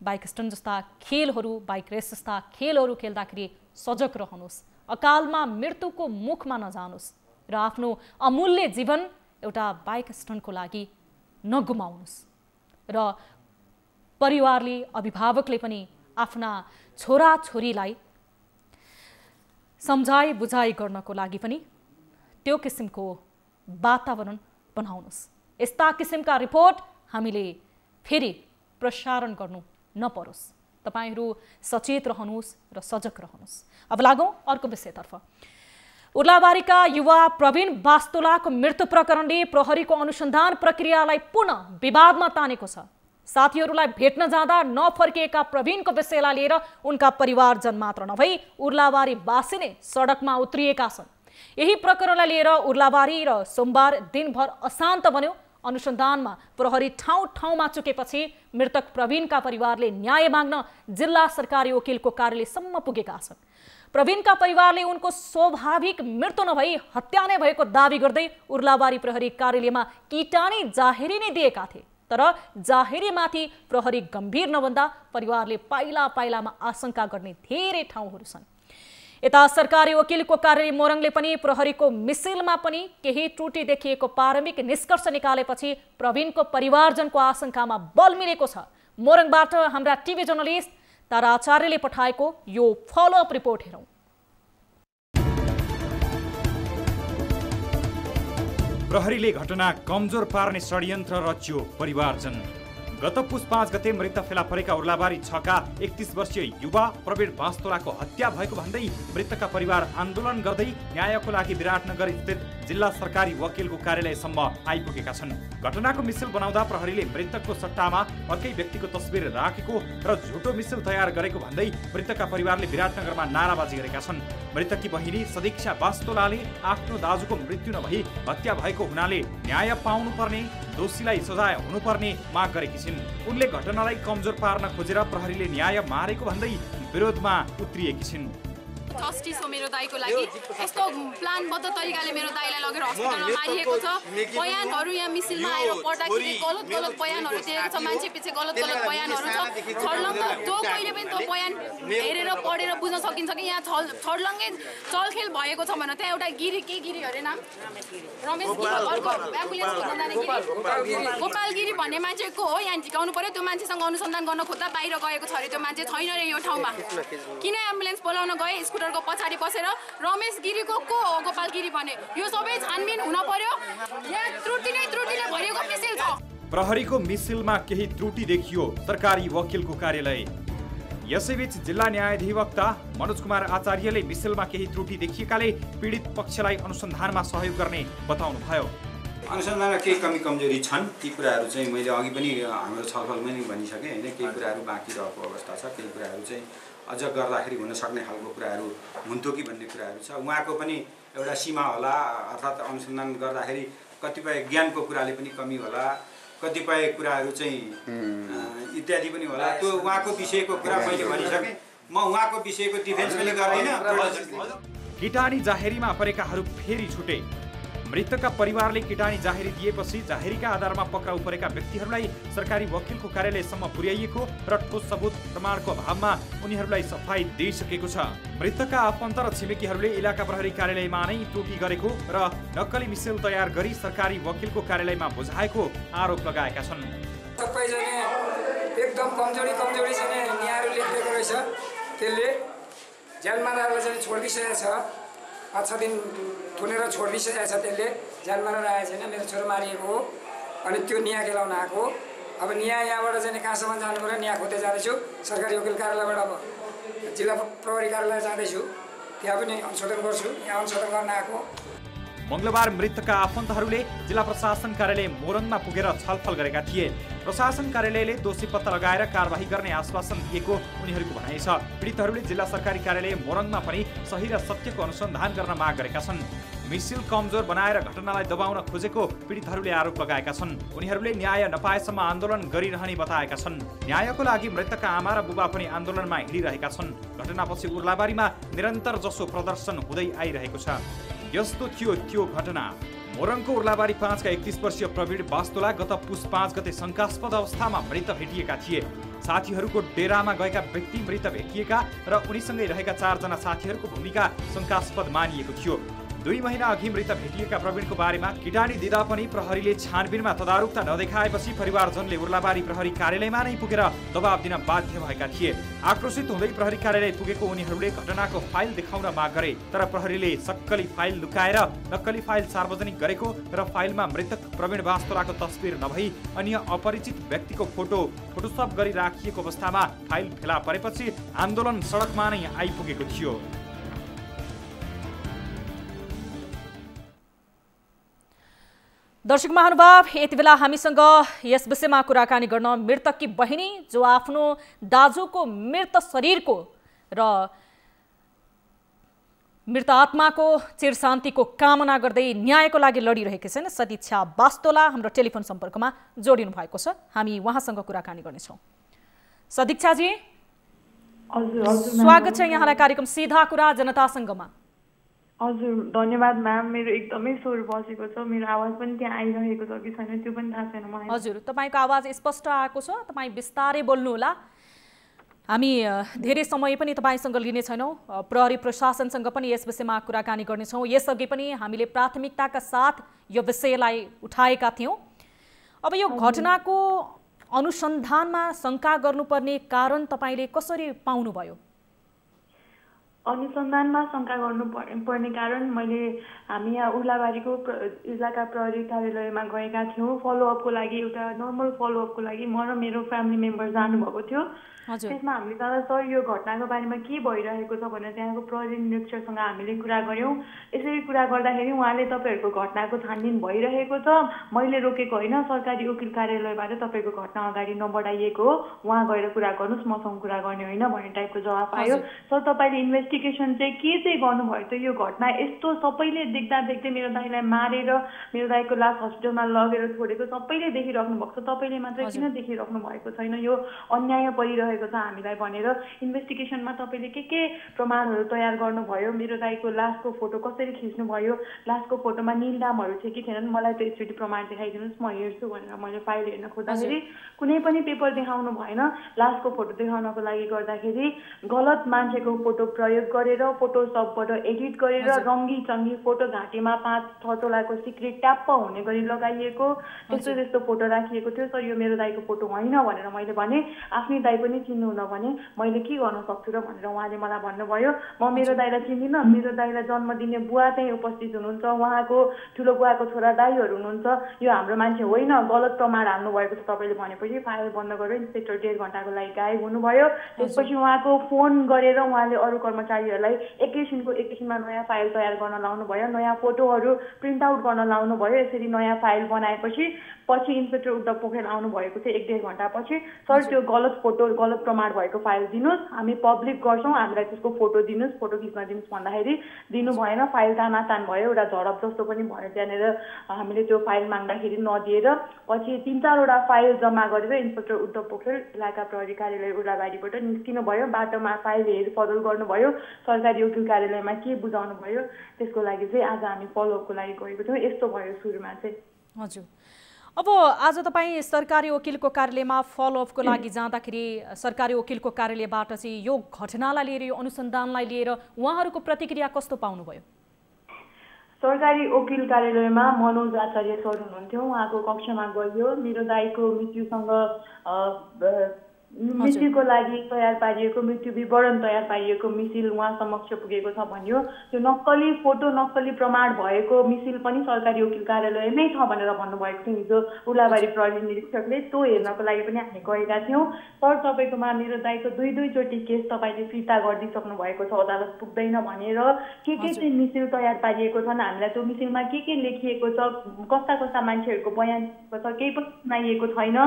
बाइक स्टन्ट जस्ता खेलहरू, बाइक रेस जस्ता खेलहरू खेल्दाखेरि सजग रहनुहोस्, अकालमा मृत्युको मुखमा नजानुहोस् र आफ्नो अमूल्य जीवन एउटा बाइक स्टन्टको लागि नगुमाउनुहोस्। र परिवारले, अभिभावकले पनि आफ्ना छोराछोरीलाई सम्झाइ बुझाइ गर्नको लागि पनि त्यो किसिमको वातावरण बनाउनुहोस्। यस्ता किसिमका रिपोर्ट हामीले फेरि प्रसारण गर्नु नपरोस्। तपाईहरू सचेत रहनुहोस् र सजग रहनुहोस्। अब लागौँ अर्को विषयतर्फ। उर्लाबारीका युवा प्रवीण वास्तोलाको मृत्यु प्रकरणले प्रहरीको अनुसन्धान प्रक्रियालाई पुनः विवादमा तानेको छ। साथीहरूलाई भेट्न जाँदा नफर्किएका प्रवीणको विषयलाई लिएर उनका परिवारजन मात्र नभई उर्लाबारीवासी नै सडकमा उत्रिएका छन्। यही प्रकरणलाई लिएर उर्लाबारी र सोमबार दिनभर अशान्त बन्यो। अनुसन्धानमा प्रहरी ठाउँ ठाउँमा चुकेपछि मृतक प्रवीणका परिवारले न्याय माग्न जिल्ला सरकारी वकिलको कार्यालयसम्म पुगेका छन्। प्रवीणका परिवारले उनको स्वाभाविक मृत्यु नभई हत्या नै भएको दावी गर्दै उर्लाबारी प्रहरी कार्यालयमा किटानी जाहेरी नै दिएका थिए। तर जाहेरीमाथि प्रहरी गम्भीर नभन्दा परिवारले पाइला पाइलामा आशंका गर्ने धेरै ठाउँहरू छन्। यता सरकारी वकिलको कार्यालय मोरङले पनि प्रहरीको मिसिलमा पनि केही त्रुटि देखिएको प्रारम्भिक निष्कर्ष निकालेपछि प्रवीणको परिवारजनको आशंकामा बल मिलेको छ। मोरङबाट हाम्रा टिभी जर्नलिस्ट तारा आचार्यले पठाएको यो फलोअप रिपोर्ट हेरौँ। प्रहरीले घटना कमजोर पार्ने षड्यन्त्र रच्यो परिवारजन। गत पुस 5 गते मृत फेला परेका उर्लाबारी 6 का 31 वर्षीय युवा प्रवीण वास्तोलाको हत्या भएको भन्दै मृतकका परिवार आन्दोलन गर्दै न्यायको लागि विराटनगर स्थित जिल्ला सरकारी वकिलको कार्यालयसम्म आइपुगेका छन्। घटनाको मिसिल बनाउँदा प्रहरीले मृतकको सट्टामा अर्कै व्यक्तिको तस्बिर राखेको र झुटो मिसिल तयार गरेको भन्दै मृतकका परिवारले विराटनगरमा नाराबाजी गरेका छन्। मृतककी बहिनी सदीक्षा वास्तोलाले आफ्नो दाजुको मृत्यु नभई हत्या भएको हुनाले न्याय पाउनुपर्ने, दोषीलाई सजाय हुनुपर्ने माग गरेकी छिन्। उनले घटनालाई कमजोर पार्न खोजेर प्रहरीले न्याय मारेको भन्दै विरोधमा उत्रिएकी छिन्। जस्टिस हो मेरो दाइको लागि। यस्तो प्लानबद्ध तरिकाले मेरो दाइलाई लगेर हस्पिटलमा मारिएको छ। बयानहरू यहाँ मिसिलमा आएर पढ्दाखेरि गलत बयानहरू दिएको छ। मान्छे पछि गलत बयानहरू छ। छर्लङ्ग जो कहिले पनि त्यो बयान हेरेर पढेर बुझ्न सकिन्छ कि यहाँ छर्लङ्गै चलखेल भएको छ भनेर त्यहाँ एउटा गिरी अरे नाम रमेश गिरी, अर्को एम्बुलेन्स खोज्न जाने गिरी, गोपाल गिरी भन्ने मान्छेको हो यहाँ झिकाउनु पर्यो। त्यो मान्छेसँग अनुसन्धान गर्न खोज्दा बाहिर गएको छ अरे। त्यो मान्छे छैन अरे यो ठाउँमा। किन एम्बुलेन्स बोलाउन गए? स्कुटरको पछाडि बसेर रमेश गिरीको को हो गोपाल गिरी भने? यो सबै छानबिन हुन पर्यो। यहाँ त्रुटिले भरिएको मिसिल छ। प्रहरीको मिसिलमा केही त्रुटि देखियो सरकारी वकिलको कार्यालय। यसैबीच जिल्ला न्यायाधिवक्ता मनोज कुमार आचार्यले मिसिलमा केही त्रुटि देखिएकाले पीडित पक्षलाई अनुसन्धानमा सहयोग गर्ने बताउनुभयो। अनुसन्धानमा केही कमी कमजोरी छन्। ती कुराहरू चाहिँ मैले अघि पनि हाम्रो छलफलमा नै भनिसकेँ होइन। केही कुराहरू बाँकी रहेको अवस्था छ। केही कुराहरू चाहिँ अझ गर्दाखेरि हुन सक्ने खालको कुराहरू हुन्थ्यो कि भन्ने कुराहरू छ। उहाँको पनि एउटा सीमा होला, अर्थात् अनुसन्धान गर्दाखेरि कतिपय ज्ञानको कुराले पनि कमी होला, कतिपय कुराहरू चाहिँ इत्यादि पनि होला। त्यो उहाँको विषयको कुरा मैले भनिसकेँ। म उहाँको विषयको डिफेन्स पनि गर्दैन। किटानी जाहेरीमा परेकाहरू फेरि छुटे। मृतकका परिवारले किटानी जाहेरी दिएपछि जाहेरीका आधारमा पक्राउ परेका व्यक्तिहरूलाई सरकारी वकिलको कार्यालयसम्म पुर्याइएको र ठोस सबुत प्रमाणको अभावमा उनीहरूलाई सफाई दिइसकेको छ। मृतकका आफन्त र छिमेकीहरूले इलाका प्रहरी कार्यालयमा नै त्रुटि गरेको र नक्कली मिसिल तयार गरी सरकारी वकिलको कार्यालयमा बुझाएको आरोप लगाएका छन्। सबैजना एकदम कमजोरी चाहिँ न्यायहरू लेखिएको रहेछ। त्यसले ज्यानमाराहरूलाई चाहिँ छोडिदिइसकेको छ। 5-6 दिन थुनेर छोडिदिइसकेको छ। त्यसले ज्यानमारा आएको छैन। मेरो छोरो मारिएको हो अनि त्यो न्याय केलाउन आएको। अब न्याय यहाँबाट चाहिँ कहाँसम्म जानु पर्यो न्याय खोज्दै जाँदैछु। सरकारी वकिल कार्यालयबाट अब जिल्ला प्रहरी कार्यालय जाँदैछु। त्यहाँ पनि अनुसन्धान गर्छु। यहाँ अनुसन्धान गर्न आएको। मंगलबार मृतकका आफन्तहरूले जिल्ला प्रशासन कार्यालय मोरङमा पुगेर छलफल गरेका थिए। प्रशासन कार्यालयले दोषी पत्ता लगाएर कारबाही गर्ने आश्वासन दिएको उनीहरूको भनाइ छ। पीडितहरूले जिल्ला सरकारी कार्यालय मोरङमा पनि सही र सत्यको अनुसन्धान गर्न माग गरेका छन्। मिसिल कमजोर बनाएर घटनालाई दबाउन खोजेको पीडितहरूले आरोप लगाएका छन्। उनीहरूले न्याय नपाएसम्म आन्दोलन गरिरहने बताएका छन्। न्यायको लागि मृतकका आमा र बुबा पनि आन्दोलनमा हिँडिरहेका छन्। घटनापछि उर्लाबारीमा निरन्तर जसो प्रदर्शन हुँदै आइरहेको छ। यस्तो थियो त्यो घटना। मोरङको उर्लाबारी 5 का 31 वर्षीय प्रवीण बास्तोला गत पुस 5 गते शङ्कास्पद अवस्थामा मृत भेटिएका थिए। साथीहरूको डेरामा गएका व्यक्ति मृत भेटिएका र उनीसँगै रहेका 4 जना साथीहरूको भूमिका शङ्कास्पद मानिएको थियो। 2 महिना अघि मृत भेटिएका प्रवीणको बारेमा किटानी दिँदा पनि प्रहरीले छानबिनमा तदारुकता नदेखाएपछि परिवारजनले उर्लाबारी प्रहरी कार्यालयमा नै पुगेर दबाब दिन बाध्य भएका थिए। आक्रोशित हुँदै प्रहरी कार्यालय पुगेको उनीहरूले घटनाको फाइल देखाउन माग गरे, तर प्रहरीले सक्कली फाइल लुकाएर नक्कली फाइल सार्वजनिक गरेको र फाइलमा मृतक प्रवीण बास्तोलाको तस्बिर नभई अन्य अपरिचित व्यक्तिको फोटोसप गरी राखिएको अवस्थामा फाइल फेला परेपछि आन्दोलन सडकमा नै आइपुगेको थियो। दर्शक महानुभाव, यति बेला हामीसँग यस विषयमा कुराकानी गर्न मृतककी बहिनी जो आफ्नो दाजुको मृत शरीरको र मृत आत्माको चिरशान्तिको कामना गर्दै न्यायको लागि लडिरहेकी छन् सदिच्छा बास्तोला हाम्रो टेलिफोन सम्पर्कमा जोडिनु भएको छ। हामी उहाँसँग कुराकानी गर्नेछौँ। सदिच्छाजी, स्वागत छ यहाँलाई कार्यक्रम सीधा कुरा जनतासँगमा। हजुर, धन्यवाद म्याम। मेरो एकदमै स्वर बसेको छ, मेरो आवाज पनि त्यहाँ आइरहेको छ कि छैन त्यो पनि थाहा छैन मलाई। हजुर, तपाईँको आवाज स्पष्ट आएको छ, तपाईँ बिस्तारै बोल्नुहोला। हामी धेरै समय पनि तपाईँसँग लिने छैनौँ, प्रहरी प्रशासनसँग पनि यस विषयमा कुराकानी गर्नेछौँ। यसअघि पनि हामीले प्राथमिकताका साथ यो विषयलाई उठाएका थियौँ। अब यो घटनाको अनुसन्धानमा शङ्का गर्नुपर्ने कारण तपाईँले कसरी पाउनुभयो? अनुसन्धानमा शङ्का पर्ने कारण हामी यहाँ उर्लाबारीको इलाका प्रहरी कार्यालयमा गएका थियौँ फलोअपको लागि। एउटा नर्मल फलोअपको लागि म र मेरो फ्यामिली मेम्बर जानुभएको थियो। त्यसमा हामीले जाँदा सर यो घटनाको बारेमा के भइरहेको छ भनेर त्यहाँको प्रहरी निरीक्षकसँग हामीले कुरा गऱ्यौँ। यसरी कुरा गर्दाखेरि उहाँले तपाईँहरूको घटनाको छानबिन भइरहेको छ, मैले रोकेको होइन, सरकारी वकिल कार्यालयबाट तपाईँको घटना अगाडि नबढाइएको हो, उहाँ गएर कुरा गर्नुहोस्, मसँग कुरा गर्ने होइन भन्ने टाइपको जवाफ आयो। सर तपाईँले इन्भेस्टिगेसन चाहिँ के चाहिँ गर्नुभयो त? यो घटना यस्तो सबैले देख्दा देख्दै मेरो दाइलाई मारेर मेरो दाइको लास हस्पिटलमा लगेर छोडेको सबैले देखिराख्नु भएको छ, तपाईँले मात्र किन देखिराख्नु भएको छैन? यो अन्याय परिरहेको छ हामीलाई भनेर इन्भेस्टिगेसनमा तपाईँले के प्रमाणहरू तयार गर्नुभयो? मेरो दाइको लासको फोटो कसरी खिच्नुभयो? लासको फोटोमा नीलडामहरू थियो कि थिएनन्? मलाई त एकचोटि प्रमाण देखाइदिनुहोस्, म हेर्छु भनेर मैले फाइल हेर्न खोज्दाखेरि कुनै पनि पेपर देखाउनु भएन। लासको फोटो देखाउनको लागि गर्दाखेरि गलत मान्छेको फोटो प्रयोग गरेर फोटोसपबाट एडिट गरेर रङ्गी चङ्गी फोटो घाँटीमा 5-6 तोलाको सिक्रेट ट्याप्प हुने गरी लगाइएको त्यस्तो फोटो राखिएको थियो। सर यो मेरो दाइको फोटो होइन भनेर मैले भने, आफ्नै दाइ पनि चिन्नुहुन भने मैले के गर्न सक्छु र भनेर उहाँले मलाई भन्नुभयो। म मेरो दाइलाई चिन्दिनँ, मेरो दाइलाई जन्म दिने बुवा चाहिँ उपस्थित हुनुहुन्छ, उहाँको ठुलो बुवाको छोरा दाइहरू हुनुहुन्छ, यो हाम्रो मान्छे होइन, गलत प्रमाण हाल्नु भएको छ तपाईँले भनेपछि फाइल बन्द गरेर इन्सपेक्टर 1.5 घन्टाको लागि गायब हुनुभयो। त्यसपछि उहाँको फोन गरेर उहाँले अरू कर्मचारीहरूलाई एकैछिनमा नयाँ फाइल तयार गर्न लाउनु भयो, नयाँ फोटोहरू प्रिन्ट आउट गर्न लाउनु भयो। यसरी नयाँ फाइल बनाएपछि इन्सपेक्टर उद्धव पोखरेल आउनु भएको थियो 1-1.5 घन्टा पछि। सर त्यो गलत फोटो गलत प्रमाण भएको फाइल दिनुहोस्, हामी पब्लिक गर्छौँ, हामीलाई त्यसको फोटो दिनुहोस्, फोटो खिच्न दिनुहोस् भन्दाखेरि दिनु भएन। फाइल तानातान भयो, एउटा झडप जस्तो पनि भयो त्यहाँनिर। हामीले त्यो फाइल माग्दाखेरि नदिएर पछि 3-4 वटा फाइल जम्मा गरेर इन्सपेक्टर उद्धव पोखरेल इलाका प्रहरी कार्यालय उर्लाबारीबाट निस्किनु भयो। बाटोमा फाइल हेरफदल गर्नुभयो, सरकारी वकिल कार्यालयमा के बुझाउनु भयो, त्यसको लागि चाहिँ आज हामी फलोअपको लागि गएको थियौँ। यस्तो भयो सुरुमा चाहिँ। हजुर, अब आज तपाईँ सरकारी वकिलको कार्यालयमा फलोअपको लागि जाँदाखेरि सरकारी वकिलको कार्यालयबाट चाहिँ यो घटनालाई लिएर यो अनुसन्धानलाई लिएर उहाँहरूको प्रतिक्रिया कस्तो पाउनुभयो? सरकारी वकिल कार्यालयमा मनोज आचार्य सर हुनुहुन्थ्यो, उहाँको कक्षमा गयो। मेरो दाइको मृत्युसँग मृत्युको लागि तयार पारिएको मृत्यु विवरण तयार पारिएको मिसिल उहाँ समक्ष पुगेको छ भन्यो। त्यो नक्कली फोटो नक्कली प्रमाण भएको मिसिल पनि सरकारी वकिल कार्यालयमै छ भनेर भन्नुभएको थियो हिजो उर्लाबारी प्रहरी निरीक्षकले। त्यो हेर्नको लागि पनि हामी गएका थियौँ। सर तपाईँकोमा मेरो दाइको दुईचोटि केस तपाईँले फिर्ता गरिदिइसक्नु भएको छ अदालत पुग्दैन भनेर के चाहिँ मिसिल तयार पारिएको छन्, हामीलाई त्यो मिसिलमा के लेखिएको छ, कस्ता कस्ता मान्छेहरूको बयान छ केही पनि सुनाइएको छैन।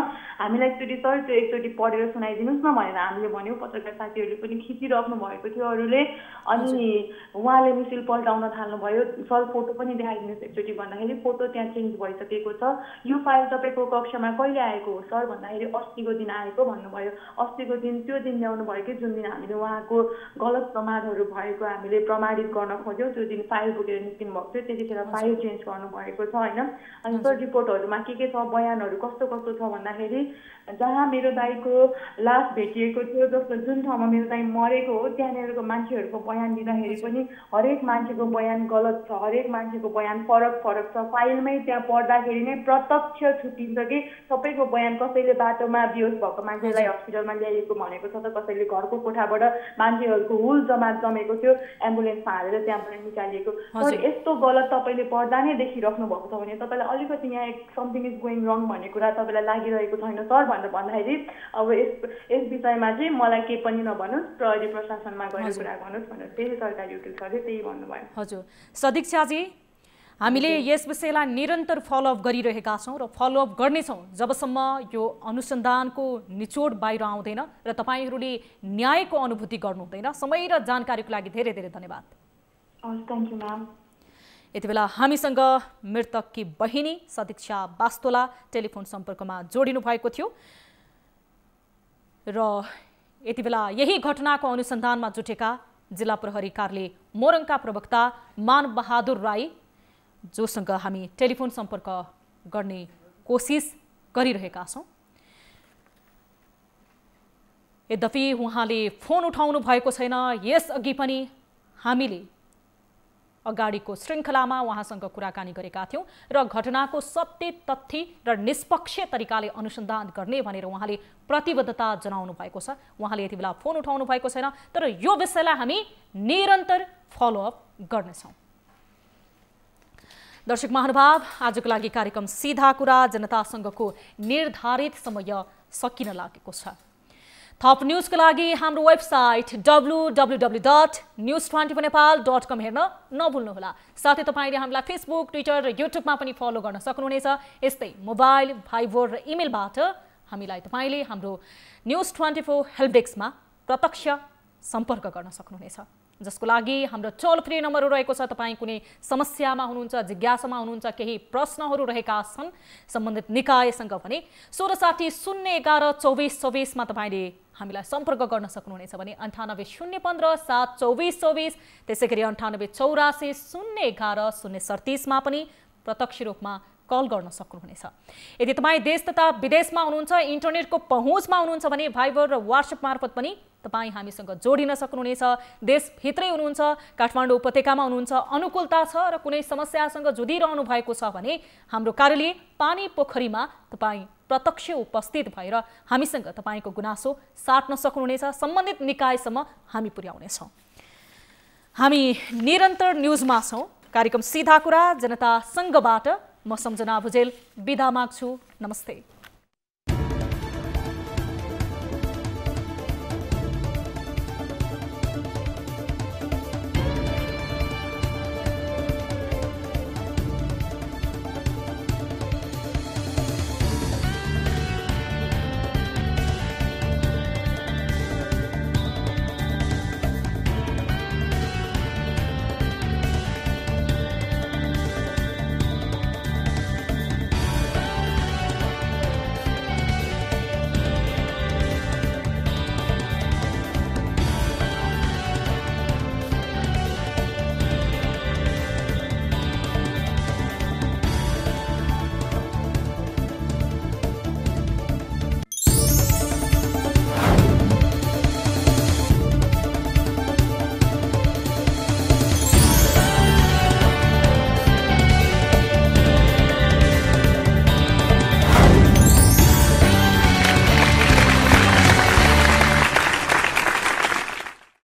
हामीलाई एकचोटि सर त्यो एकचोटि पढेर सुनाइदिनुहोस् न भनेर हामीले भन्यौँ। पत्रकार साथीहरूले पनि खिचिराख्नु भएको थियो अरूले। अनि उहाँले मिसिल पल्टाउन थाल्नुभयो। सर फोटो पनि देखाइदिनुहोस् एकचोटि भन्दाखेरि फोटो त्यहाँ चेन्ज भइसकेको छ। यो फाइल तपाईँको कक्षमा कहिले आएको हो सर भन्दाखेरि अस्तिको दिन आएको भन्नुभयो। अस्तिको दिन त्यो दिन ल्याउनु भयो कि जुन दिन हामीले उहाँको गलत प्रमाणहरू भएको हामीले प्रमाणित गर्न खोज्यौँ त्यो दिन फाइल बोकेर निस्किनु भएको थियो। त्यतिखेर फाइल चेन्ज गर्नुभएको छ होइन। अनि सर रिपोर्टहरूमा के छ बयानहरू कस्तो कस्तो छ भन्दाखेरि जहाँ मेरो दाइको लास भेटिएको थियो जुन ठाउँमा मेरो दाइ मरेको हो त्यहाँनिरको मान्छेहरूको बयान दिँदाखेरि पनि हरेक मान्छेको बयान गलत छ, हरेक मान्छेको बयान फरक छ। फाइलमै त्यहाँ पढ्दाखेरि नै प्रत्यक्ष छुट्टिन्छ कि सबैको बयान कसैले बाटोमा बेहोस भएको मान्छेलाई हस्पिटलमा ल्याइएको भनेको छ त कसैले घरको कोठाबाट मान्छेहरूको हुल जमेको थियो एम्बुलेन्समा हालेर त्यहाँबाट निकालिएको। तर यस्तो गलत तपाईँले पढ्दा नै देखिराख्नु भएको छ भने तपाईँलाई अलिकति यहाँ समथिङ इज गोइङ रङ भन्ने कुरा तपाईँलाई लागिरहेको छैन सर भनेर भन्दाखेरि अब यस विषयमा चाहिँ मलाई के पनि नभन्नुहोस्, प्रहरी प्रशासनमा गएर कुरा गर्नुहोस् भनेर फेरि सरकारी वकिल सरले त्यही भन्नुभयो। हजुर सदिक्षाजी, हामीले यस विषयलाई निरन्तर फलोअप गरिरहेका छौँ र फलोअप गर्नेछौँ जबसम्म यो अनुसन्धानको निचोड बाहिर आउँदैन र तपाईँहरूले न्यायको अनुभूति गर्नुहुँदैन। समय र जानकारीको लागि धेरै धेरै धन्यवाद। Thank you ma'am. यति बेला हामीसँग मृतककी बहिनी सदिक्षा वास्तोला टेलिफोन सम्पर्कमा जोडिनु भएको थियो र यति बेला यही घटनाको अनुसन्धानमा जुटेका जिल्ला प्रहरी कार्यालय मोरङका प्रवक्ता मानबहादुर राई जोसँग हामी टेलिफोन सम्पर्क गर्ने कोसिस गरिरहेका छौँ। यद्यपि उहाँले फोन उठाउनु भएको छैन। यसअघि पनि हामीले अगाडिको श्रृङ्खलामा उहाँसँग कुराकानी गरेका थियौँ र घटनाको सत्य तथ्य र निष्पक्ष तरिकाले अनुसन्धान गर्ने भनेर उहाँले प्रतिबद्धता जनाउनु भएको छ। उहाँले यति बेला फोन उठाउनु भएको छैन, तर यो विषयलाई हामी निरन्तर फलोअप गर्नेछौँ। दर्शक महानुभाव, आजको लागि कार्यक्रम सीधा कुरा जनतासँगको निर्धारित समय सकिन लागेको छ। थप न्यूजको लागि हाम्रो वेबसाइट www.news24nepal.com हेर्न नभुल्नुहोला। साथै तपाईले हामीलाई फेसबुक, ट्विटर र युट्युबमा पनि फलो गर्न सक्नुहुनेछ। यस्तै मोबाइल, भाइबर र इमेलबाट हामीलाई तपाईले हाम्रो न्यूज 24 हेल्प डेस्कमा प्रत्यक्ष सम्पर्क गर्न सक्नुहुनेछ, जसको लागि हाम्रो टोल फ्री नम्बर रहेको छ। तपाईँ कुनै समस्यामा हुनुहुन्छ, जिज्ञासामा हुनुहुन्छ, केही प्रश्नहरू रहेका छन् सम्बन्धित निकायसँग भने 1660 011 2424 मा तपाईले हामीलाई सम्पर्क गर्न सक्नुहुनेछ भने 98 015 7 24 24 त्यसैगरी 98 84 011 037 मा पनि प्रत्यक्ष रूपमा कल गर्न सक्नुहुनेछ। यदि तपाईँ देश तथा विदेशमा हुनुहुन्छ, इन्टरनेटको पहुँचमा हुनुहुन्छ भने भाइबर र व्हाट्सएप मार्फत पनि तपाईँ हामीसँग जोडिन सक्नुहुनेछ। देशभित्रै हुनुहुन्छ, काठमाडौँ उपत्यकामा हुनुहुन्छ, अनुकूलता छ र कुनै समस्यासँग जुधिरहनु भएको छ भने हाम्रो कार्यालय पानी पोखरीमा तपाईँ प्रत्यक्ष उपस्थित भएर हामीसँग तपाईँको गुनासो साट्न सक्नुहुनेछ। सम्बन्धित निकायसम्म हामी पुर्याउनेछौँ। हामी निरन्तर न्युजमा छौँ। कार्यक्रम सीधा कुरा जनतासँगबाट म सम्झना भुजेल बिदा माग्छु। नमस्ते।